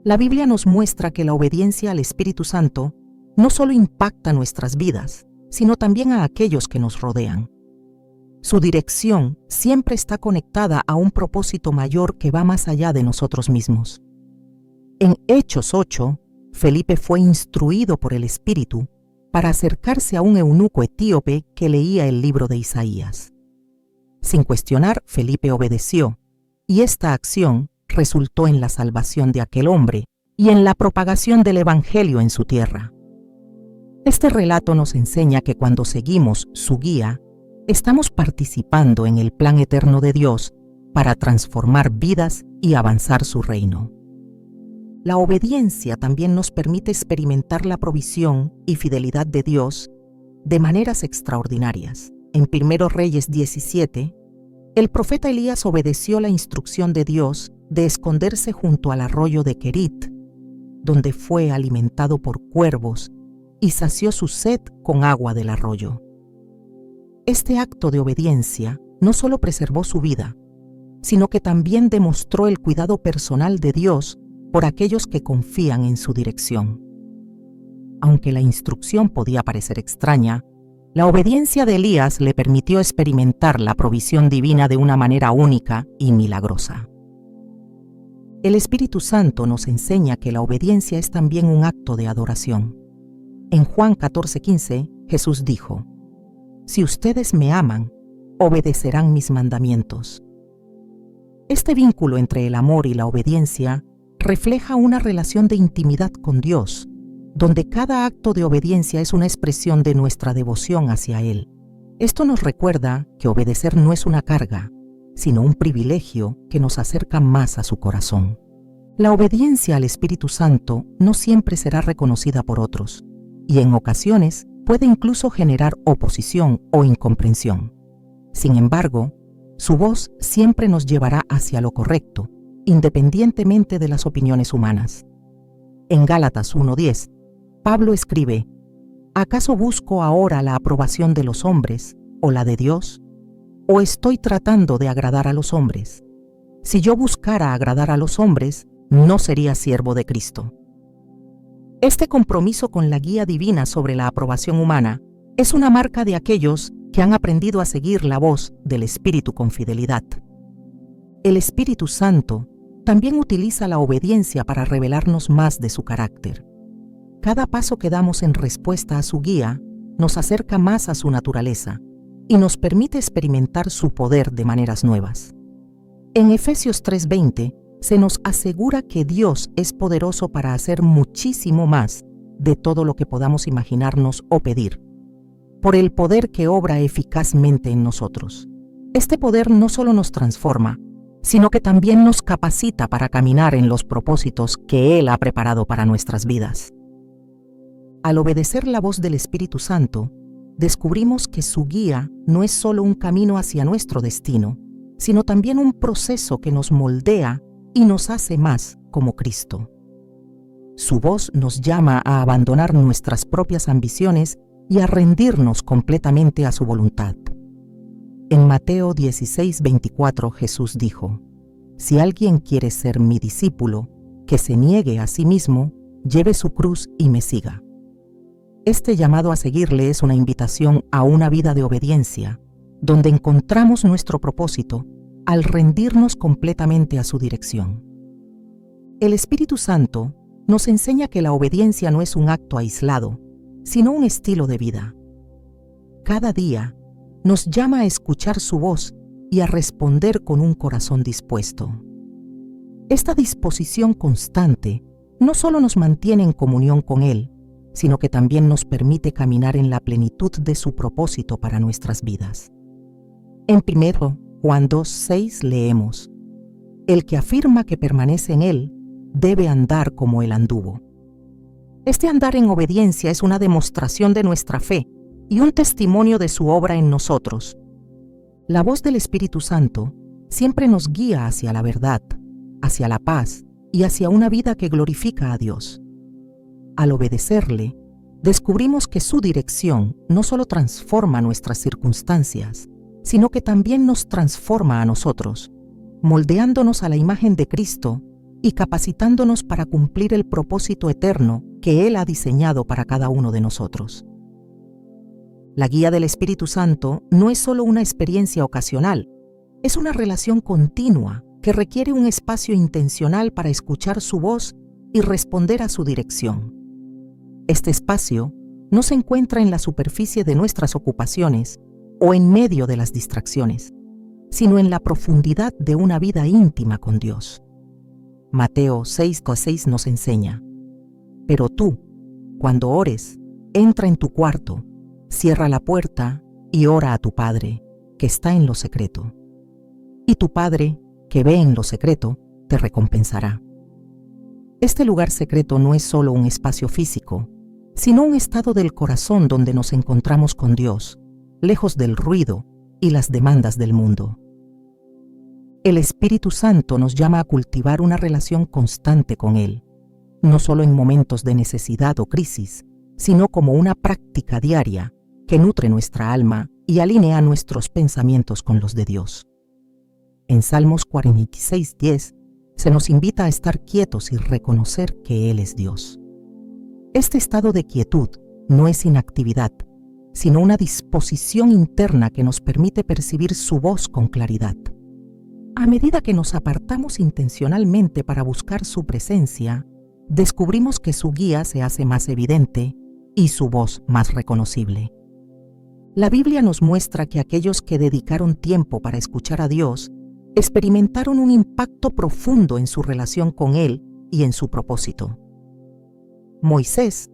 La Biblia nos muestra que la obediencia al Espíritu Santo no solo impacta nuestras vidas, sino también a aquellos que nos rodean. Su dirección siempre está conectada a un propósito mayor que va más allá de nosotros mismos. En Hechos 8, Felipe fue instruido por el Espíritu para acercarse a un eunuco etíope que leía el libro de Isaías. Sin cuestionar, Felipe obedeció, y esta acción resultó en la salvación de aquel hombre y en la propagación del Evangelio en su tierra. Este relato nos enseña que cuando seguimos su guía, estamos participando en el plan eterno de Dios para transformar vidas y avanzar su reino. La obediencia también nos permite experimentar la provisión y fidelidad de Dios de maneras extraordinarias. En 1 Reyes 17, el profeta Elías obedeció la instrucción de Dios de esconderse junto al arroyo de Querit, donde fue alimentado por cuervos y sació su sed con agua del arroyo. Este acto de obediencia no solo preservó su vida, sino que también demostró el cuidado personal de Dios por aquellos que confían en su dirección. Aunque la instrucción podía parecer extraña, la obediencia de Elías le permitió experimentar la provisión divina de una manera única y milagrosa. El Espíritu Santo nos enseña que la obediencia es también un acto de adoración. En Juan 14:15, Jesús dijo: «Si ustedes me aman, obedecerán mis mandamientos». Este vínculo entre el amor y la obediencia refleja una relación de intimidad con Dios, donde cada acto de obediencia es una expresión de nuestra devoción hacia Él. Esto nos recuerda que obedecer no es una carga, sino un privilegio que nos acerca más a su corazón. La obediencia al Espíritu Santo no siempre será reconocida por otros, y en ocasiones puede incluso generar oposición o incomprensión. Sin embargo, su voz siempre nos llevará hacia lo correcto, independientemente de las opiniones humanas. En Gálatas 1:10, Pablo escribe: ¿acaso busco ahora la aprobación de los hombres o la de Dios? ¿O estoy tratando de agradar a los hombres? Si yo buscara agradar a los hombres, no sería siervo de Cristo. Este compromiso con la guía divina sobre la aprobación humana es una marca de aquellos que han aprendido a seguir la voz del Espíritu con fidelidad. El Espíritu Santo también utiliza la obediencia para revelarnos más de su carácter. Cada paso que damos en respuesta a su guía nos acerca más a su naturaleza y nos permite experimentar su poder de maneras nuevas. En Efesios 3:20 se nos asegura que Dios es poderoso para hacer muchísimo más de todo lo que podamos imaginarnos o pedir, por el poder que obra eficazmente en nosotros. Este poder no solo nos transforma, sino que también nos capacita para caminar en los propósitos que Él ha preparado para nuestras vidas. Al obedecer la voz del Espíritu Santo, descubrimos que su guía no es solo un camino hacia nuestro destino, sino también un proceso que nos moldea y nos hace más como Cristo. Su voz nos llama a abandonar nuestras propias ambiciones y a rendirnos completamente a su voluntad. En Mateo 16:24 Jesús dijo: «Si alguien quiere ser mi discípulo, que se niegue a sí mismo, lleve su cruz y me siga». Este llamado a seguirle es una invitación a una vida de obediencia, donde encontramos nuestro propósito al rendirnos completamente a su dirección. El Espíritu Santo nos enseña que la obediencia no es un acto aislado, sino un estilo de vida. Cada día nos llama a escuchar su voz y a responder con un corazón dispuesto. Esta disposición constante no solo nos mantiene en comunión con Él, sino que también nos permite caminar en la plenitud de su propósito para nuestras vidas. En 1 Juan 2:6 leemos: «El que afirma que permanece en Él debe andar como Él anduvo». Este andar en obediencia es una demostración de nuestra fe y un testimonio de su obra en nosotros. La voz del Espíritu Santo siempre nos guía hacia la verdad, hacia la paz y hacia una vida que glorifica a Dios. Al obedecerle, descubrimos que su dirección no solo transforma nuestras circunstancias, sino que también nos transforma a nosotros, moldeándonos a la imagen de Cristo y capacitándonos para cumplir el propósito eterno que Él ha diseñado para cada uno de nosotros. La guía del Espíritu Santo no es solo una experiencia ocasional, es una relación continua que requiere un espacio intencional para escuchar su voz y responder a su dirección. Este espacio no se encuentra en la superficie de nuestras ocupaciones o en medio de las distracciones, sino en la profundidad de una vida íntima con Dios. Mateo 6:6 nos enseña: pero tú, cuando ores, entra en tu cuarto, cierra la puerta y ora a tu Padre, que está en lo secreto. Y tu Padre, que ve en lo secreto, te recompensará. Este lugar secreto no es solo un espacio físico, sino un estado del corazón donde nos encontramos con Dios, lejos del ruido y las demandas del mundo. El Espíritu Santo nos llama a cultivar una relación constante con Él, no solo en momentos de necesidad o crisis, sino como una práctica diaria que nutre nuestra alma y alinea nuestros pensamientos con los de Dios. En Salmos 46:10 se nos invita a estar quietos y reconocer que Él es Dios. Este estado de quietud no es inactividad, sino una disposición interna que nos permite percibir su voz con claridad. A medida que nos apartamos intencionalmente para buscar su presencia, descubrimos que su guía se hace más evidente y su voz más reconocible. La Biblia nos muestra que aquellos que dedicaron tiempo para escuchar a Dios experimentaron un impacto profundo en su relación con Él y en su propósito. Moisés,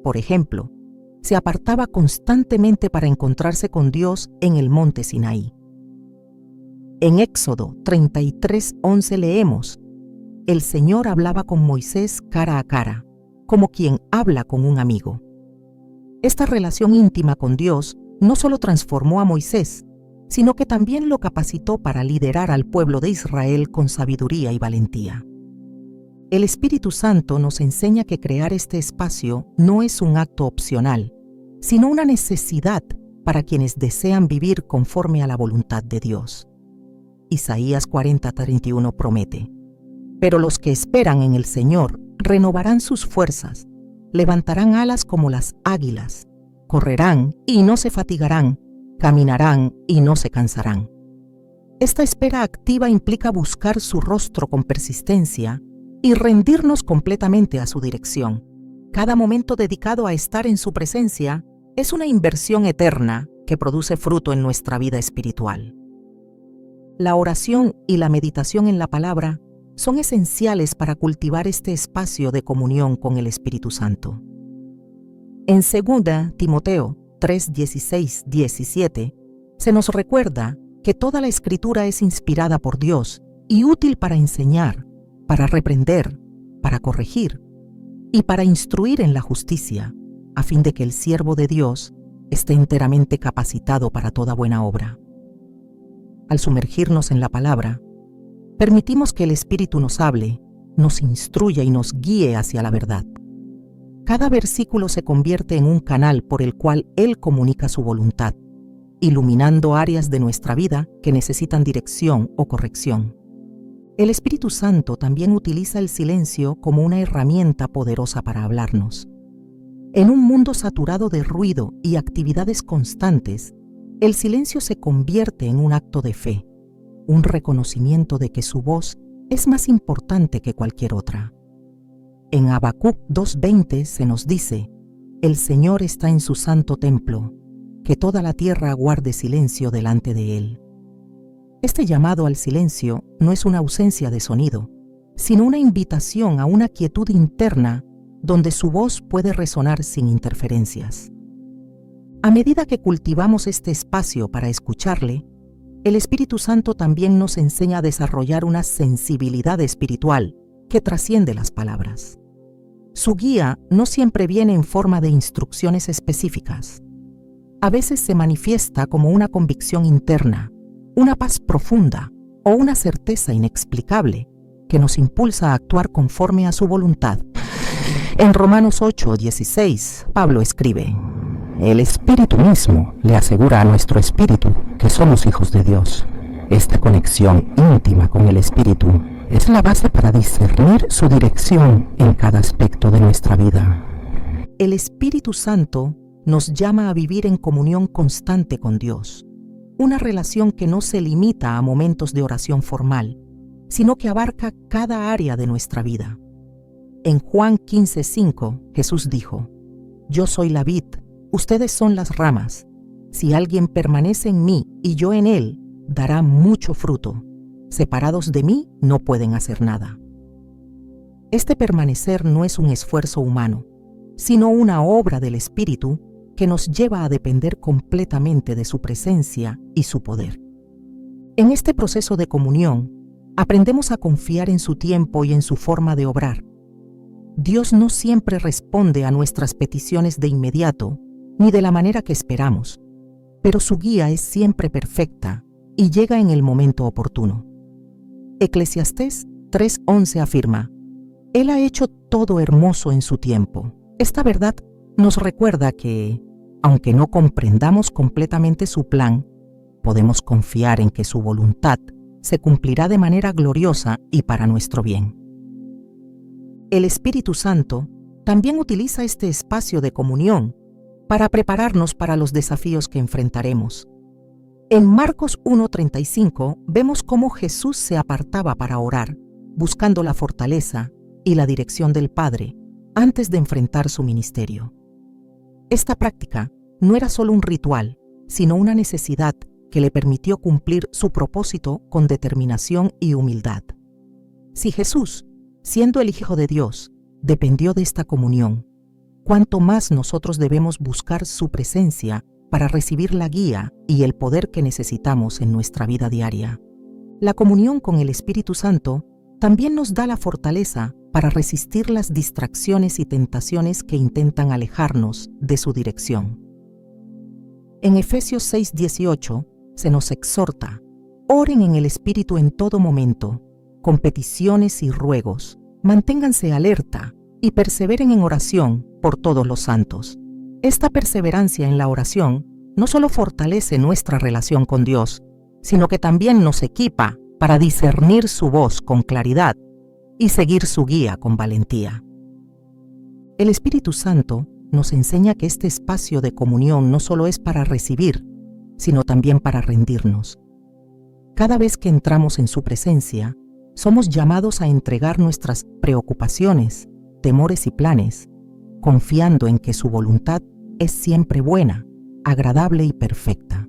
por ejemplo, se apartaba constantemente para encontrarse con Dios en el monte Sinaí. En Éxodo 33:11 leemos: el Señor hablaba con Moisés cara a cara, como quien habla con un amigo. Esta relación íntima con Dios no solo transformó a Moisés, sino que también lo capacitó para liderar al pueblo de Israel con sabiduría y valentía. El Espíritu Santo nos enseña que crear este espacio no es un acto opcional, sino una necesidad para quienes desean vivir conforme a la voluntad de Dios. Isaías 40:31 promete: pero los que esperan en el Señor renovarán sus fuerzas, levantarán alas como las águilas, correrán y no se fatigarán, caminarán y no se cansarán. Esta espera activa implica buscar su rostro con persistencia y rendirnos completamente a su dirección. Cada momento dedicado a estar en su presencia es una inversión eterna que produce fruto en nuestra vida espiritual. La oración y la meditación en la palabra son esenciales para cultivar este espacio de comunión con el Espíritu Santo. En 2 Timoteo 3:16-17 se nos recuerda que toda la Escritura es inspirada por Dios y útil para enseñar, para reprender, para corregir y para instruir en la justicia, a fin de que el siervo de Dios esté enteramente capacitado para toda buena obra. Al sumergirnos en la palabra, permitimos que el Espíritu nos hable, nos instruya y nos guíe hacia la verdad. Cada versículo se convierte en un canal por el cual Él comunica su voluntad, iluminando áreas de nuestra vida que necesitan dirección o corrección. El Espíritu Santo también utiliza el silencio como una herramienta poderosa para hablarnos. En un mundo saturado de ruido y actividades constantes, el silencio se convierte en un acto de fe, un reconocimiento de que su voz es más importante que cualquier otra. En Habacuc 2:20 se nos dice: el Señor está en su santo templo, que toda la tierra guarde silencio delante de Él. Este llamado al silencio no es una ausencia de sonido, sino una invitación a una quietud interna donde su voz puede resonar sin interferencias. A medida que cultivamos este espacio para escucharle, el Espíritu Santo también nos enseña a desarrollar una sensibilidad espiritual que trasciende las palabras. Su guía no siempre viene en forma de instrucciones específicas. A veces se manifiesta como una convicción interna, una paz profunda o una certeza inexplicable que nos impulsa a actuar conforme a su voluntad. En Romanos 8:16, Pablo escribe: el Espíritu mismo le asegura a nuestro espíritu que somos hijos de Dios. Esta conexión íntima con el Espíritu es la base para discernir su dirección en cada aspecto de nuestra vida. El Espíritu Santo nos llama a vivir en comunión constante con Dios, una relación que no se limita a momentos de oración formal, sino que abarca cada área de nuestra vida. En Juan 15:5, Jesús dijo: Yo soy la vid, ustedes son las ramas. Si alguien permanece en mí y yo en él, dará mucho fruto. Separados de mí no pueden hacer nada. Este permanecer no es un esfuerzo humano, sino una obra del Espíritu que nos lleva a depender completamente de su presencia y su poder. En este proceso de comunión, aprendemos a confiar en su tiempo y en su forma de obrar. Dios no siempre responde a nuestras peticiones de inmediato, ni de la manera que esperamos, pero su guía es siempre perfecta y llega en el momento oportuno. Eclesiastés 3:11 afirma: Él ha hecho todo hermoso en su tiempo. Esta verdad nos recuerda que, aunque no comprendamos completamente su plan, podemos confiar en que su voluntad se cumplirá de manera gloriosa y para nuestro bien. El Espíritu Santo también utiliza este espacio de comunión para prepararnos para los desafíos que enfrentaremos. En Marcos 1:35 vemos cómo Jesús se apartaba para orar, buscando la fortaleza y la dirección del Padre antes de enfrentar su ministerio. Esta práctica no era solo un ritual, sino una necesidad que le permitió cumplir su propósito con determinación y humildad. Si Jesús, siendo el Hijo de Dios, dependió de esta comunión, ¿cuánto más nosotros debemos buscar su presencia para recibir la guía y el poder que necesitamos en nuestra vida diaria? La comunión con el Espíritu Santo también nos da la fortaleza para resistir las distracciones y tentaciones que intentan alejarnos de su dirección. En Efesios 6:18 se nos exhorta: oren en el Espíritu en todo momento, con peticiones y ruegos, manténganse alerta y perseveren en oración por todos los santos. Esta perseverancia en la oración no solo fortalece nuestra relación con Dios, sino que también nos equipa para discernir su voz con claridad y seguir su guía con valentía. El Espíritu Santo nos enseña que este espacio de comunión no solo es para recibir, sino también para rendirnos. Cada vez que entramos en su presencia, somos llamados a entregar nuestras preocupaciones, temores y planes, confiando en que su voluntad es siempre buena, agradable y perfecta.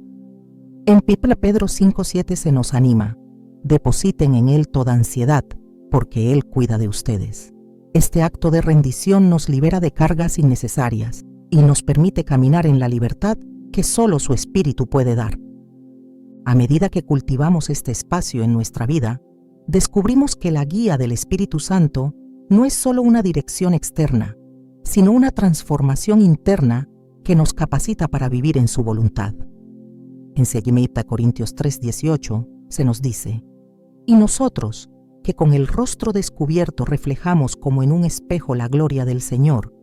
En Pedro 5:7 se nos anima: depositen en Él toda ansiedad, porque Él cuida de ustedes. Este acto de rendición nos libera de cargas innecesarias y nos permite caminar en la libertad que solo su Espíritu puede dar. A medida que cultivamos este espacio en nuestra vida, descubrimos que la guía del Espíritu Santo no es solo una dirección externa, sino una transformación interna que nos capacita para vivir en su voluntad. En 2 Corintios 3:18 se nos dice: y nosotros, que con el rostro descubierto reflejamos como en un espejo la gloria del Señor,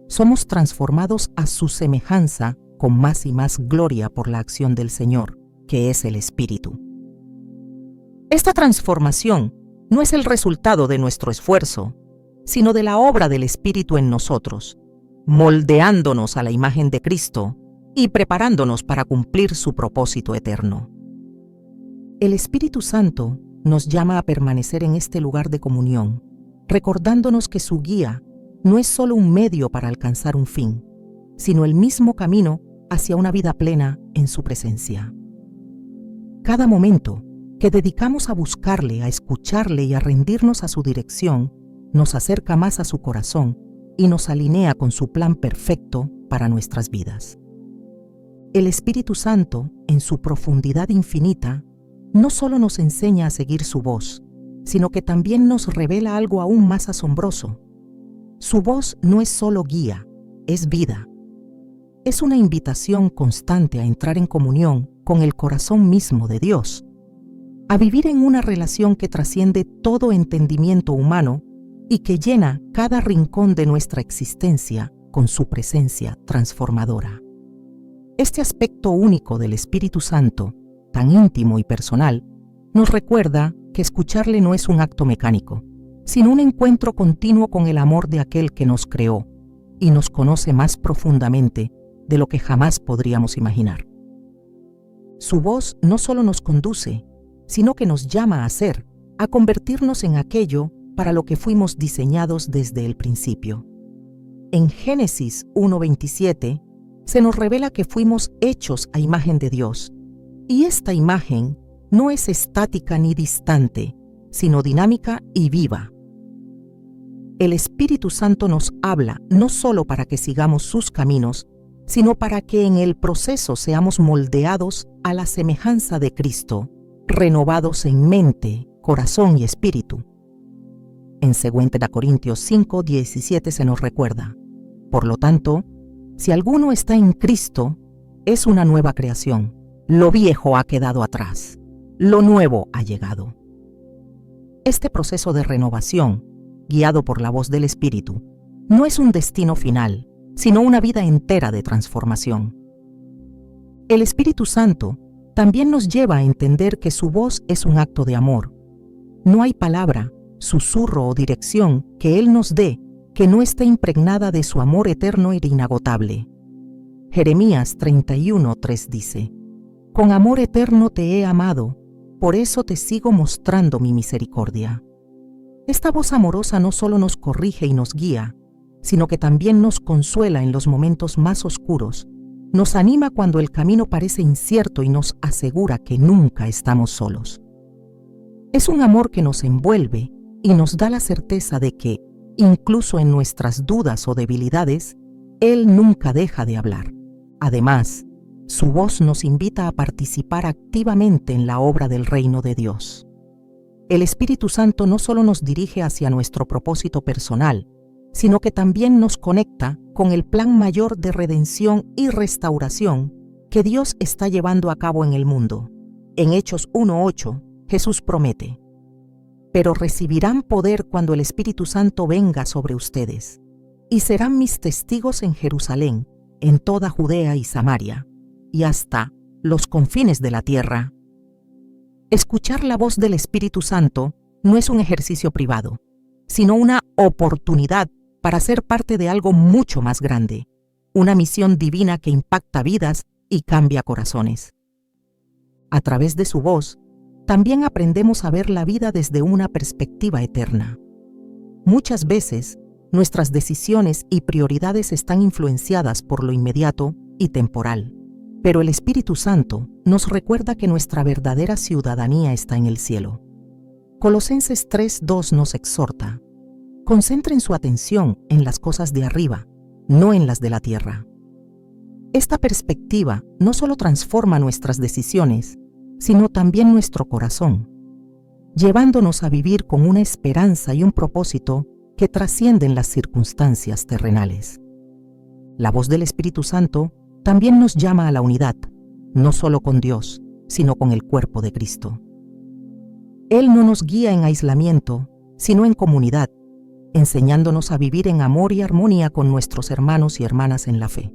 somos transformados a su semejanza con más y más gloria por la acción del Señor, que es el Espíritu. Esta transformación no es el resultado de nuestro esfuerzo, sino de la obra del Espíritu en nosotros, moldeándonos a la imagen de Cristo y preparándonos para cumplir su propósito eterno. El Espíritu Santo nos llama a permanecer en este lugar de comunión, recordándonos que su guía no es solo un medio para alcanzar un fin, sino el mismo camino hacia una vida plena en su presencia. Cada momento que dedicamos a buscarle, a escucharle y a rendirnos a su dirección, nos acerca más a su corazón y nos alinea con su plan perfecto para nuestras vidas. El Espíritu Santo, en su profundidad infinita, no solo nos enseña a seguir su voz, sino que también nos revela algo aún más asombroso. Su voz no es solo guía, es vida. Es una invitación constante a entrar en comunión con el corazón mismo de Dios, a vivir en una relación que trasciende todo entendimiento humano y que llena cada rincón de nuestra existencia con su presencia transformadora. Este aspecto único del Espíritu Santo, tan íntimo y personal, nos recuerda que escucharle no es un acto mecánico, sino un encuentro continuo con el amor de aquel que nos creó y nos conoce más profundamente de lo que jamás podríamos imaginar. Su voz no solo nos conduce, sino que nos llama a ser, a convertirnos en aquello para lo que fuimos diseñados desde el principio. En Génesis 1:27 se nos revela que fuimos hechos a imagen de Dios, y esta imagen no es estática ni distante, sino dinámica y viva. El Espíritu Santo nos habla no solo para que sigamos sus caminos, sino para que en el proceso seamos moldeados a la semejanza de Cristo, renovados en mente, corazón y espíritu. En 2 Corintios 5:17 se nos recuerda: por lo tanto, si alguno está en Cristo, es una nueva creación. Lo viejo ha quedado atrás, lo nuevo ha llegado. Este proceso de renovación, guiado por la voz del Espíritu, no es un destino final, sino una vida entera de transformación. El Espíritu Santo también nos lleva a entender que su voz es un acto de amor. No hay palabra, susurro o dirección que Él nos dé que no esté impregnada de su amor eterno e inagotable. Jeremías 31:3 dice: con amor eterno te he amado, por eso te sigo mostrando mi misericordia. Esta voz amorosa no solo nos corrige y nos guía, sino que también nos consuela en los momentos más oscuros, nos anima cuando el camino parece incierto y nos asegura que nunca estamos solos. Es un amor que nos envuelve y nos da la certeza de que, incluso en nuestras dudas o debilidades, Él nunca deja de hablar. Además, su voz nos invita a participar activamente en la obra del reino de Dios. El Espíritu Santo no solo nos dirige hacia nuestro propósito personal, sino que también nos conecta con el plan mayor de redención y restauración que Dios está llevando a cabo en el mundo. En Hechos 1:8, Jesús promete: pero recibirán poder cuando el Espíritu Santo venga sobre ustedes, y serán mis testigos en Jerusalén, en toda Judea y Samaria, y hasta los confines de la tierra. Escuchar la voz del Espíritu Santo no es un ejercicio privado, sino una oportunidad para ser parte de algo mucho más grande, una misión divina que impacta vidas y cambia corazones. A través de su voz, también aprendemos a ver la vida desde una perspectiva eterna. Muchas veces, nuestras decisiones y prioridades están influenciadas por lo inmediato y temporal, pero el Espíritu Santo nos recuerda que nuestra verdadera ciudadanía está en el cielo. Colosenses 3:2 nos exhorta: concentren su atención en las cosas de arriba, no en las de la tierra. Esta perspectiva no solo transforma nuestras decisiones, sino también nuestro corazón, llevándonos a vivir con una esperanza y un propósito que trascienden las circunstancias terrenales. La voz del Espíritu Santo también nos llama a la unidad, no solo con Dios, sino con el cuerpo de Cristo. Él no nos guía en aislamiento, sino en comunidad, enseñándonos a vivir en amor y armonía con nuestros hermanos y hermanas en la fe.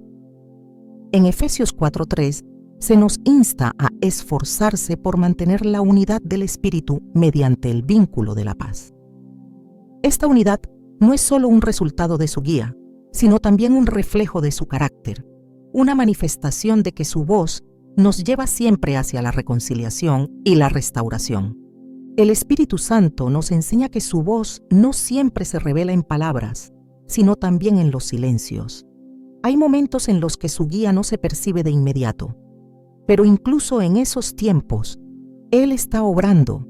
En Efesios 4:3 se nos insta a esforzarse por mantener la unidad del Espíritu mediante el vínculo de la paz. Esta unidad no es solo un resultado de su guía, sino también un reflejo de su carácter, una manifestación de que su voz nos lleva siempre hacia la reconciliación y la restauración. El Espíritu Santo nos enseña que su voz no siempre se revela en palabras, sino también en los silencios. Hay momentos en los que su guía no se percibe de inmediato, pero incluso en esos tiempos, Él está obrando,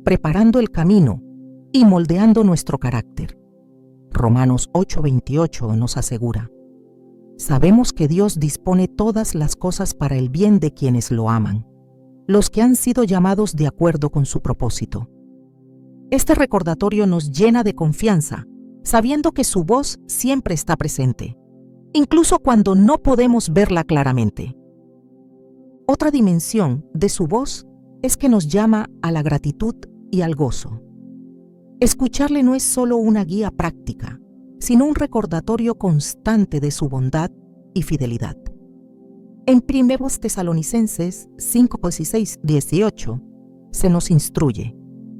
preparando el camino y moldeando nuestro carácter. Romanos 8:28 nos asegura: sabemos que Dios dispone todas las cosas para el bien de quienes lo aman, los que han sido llamados de acuerdo con su propósito. Este recordatorio nos llena de confianza, sabiendo que su voz siempre está presente, incluso cuando no podemos verla claramente. Otra dimensión de su voz es que nos llama a la gratitud y al gozo. Escucharle no es solo una guía práctica, sino un recordatorio constante de su bondad y fidelidad. En 1 Tesalonicenses 5:16-18 se nos instruye: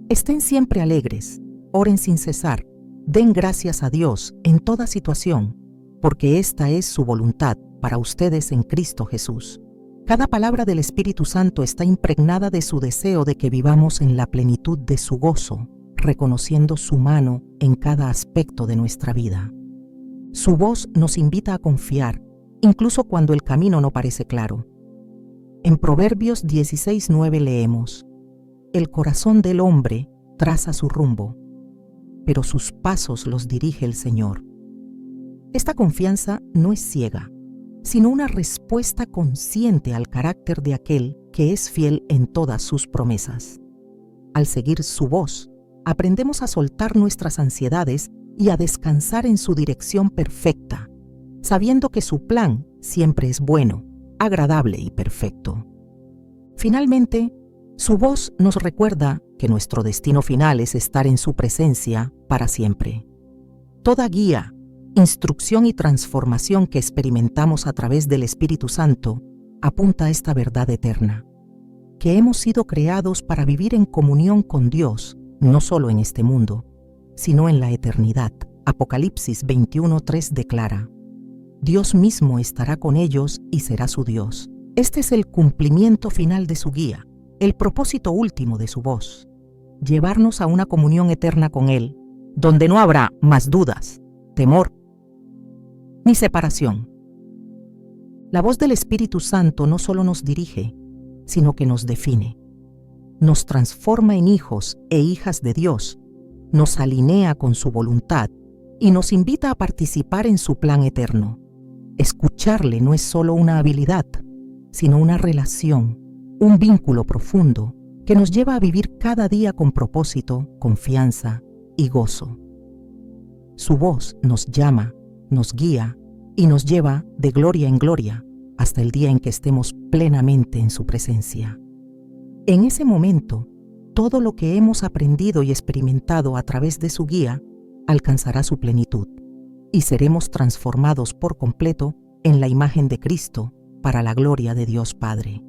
estén siempre alegres, oren sin cesar, den gracias a Dios en toda situación, porque esta es su voluntad para ustedes en Cristo Jesús. Cada palabra del Espíritu Santo está impregnada de su deseo de que vivamos en la plenitud de su gozo, reconociendo su mano en cada aspecto de nuestra vida. Su voz nos invita a confiar, incluso cuando el camino no parece claro. En Proverbios 16:9 leemos: El corazón del hombre traza su rumbo, pero sus pasos los dirige el Señor. Esta confianza no es ciega, sino una respuesta consciente al carácter de aquel que es fiel en todas sus promesas. Al seguir su voz, aprendemos a soltar nuestras ansiedades y a descansar en su dirección perfecta, sabiendo que su plan siempre es bueno, agradable y perfecto. Finalmente, su voz nos recuerda que nuestro destino final es estar en su presencia para siempre. Toda guía, instrucción y transformación que experimentamos a través del Espíritu Santo apunta a esta verdad eterna, que hemos sido creados para vivir en comunión con Dios, no solo en este mundo, sino en la eternidad. Apocalipsis 21:3 declara: Dios mismo estará con ellos y será su Dios. Este es el cumplimiento final de su guía, el propósito último de su voz, llevarnos a una comunión eterna con Él, donde no habrá más dudas, temor ni separación. La voz del Espíritu Santo no solo nos dirige, sino que nos define. Nos transforma en hijos e hijas de Dios, nos alinea con su voluntad y nos invita a participar en su plan eterno. Escucharle no es solo una habilidad, sino una relación, un vínculo profundo que nos lleva a vivir cada día con propósito, confianza y gozo. Su voz nos llama, nos guía y nos lleva de gloria en gloria hasta el día en que estemos plenamente en su presencia. En ese momento, todo lo que hemos aprendido y experimentado a través de su guía alcanzará su plenitud y seremos transformados por completo en la imagen de Cristo para la gloria de Dios Padre.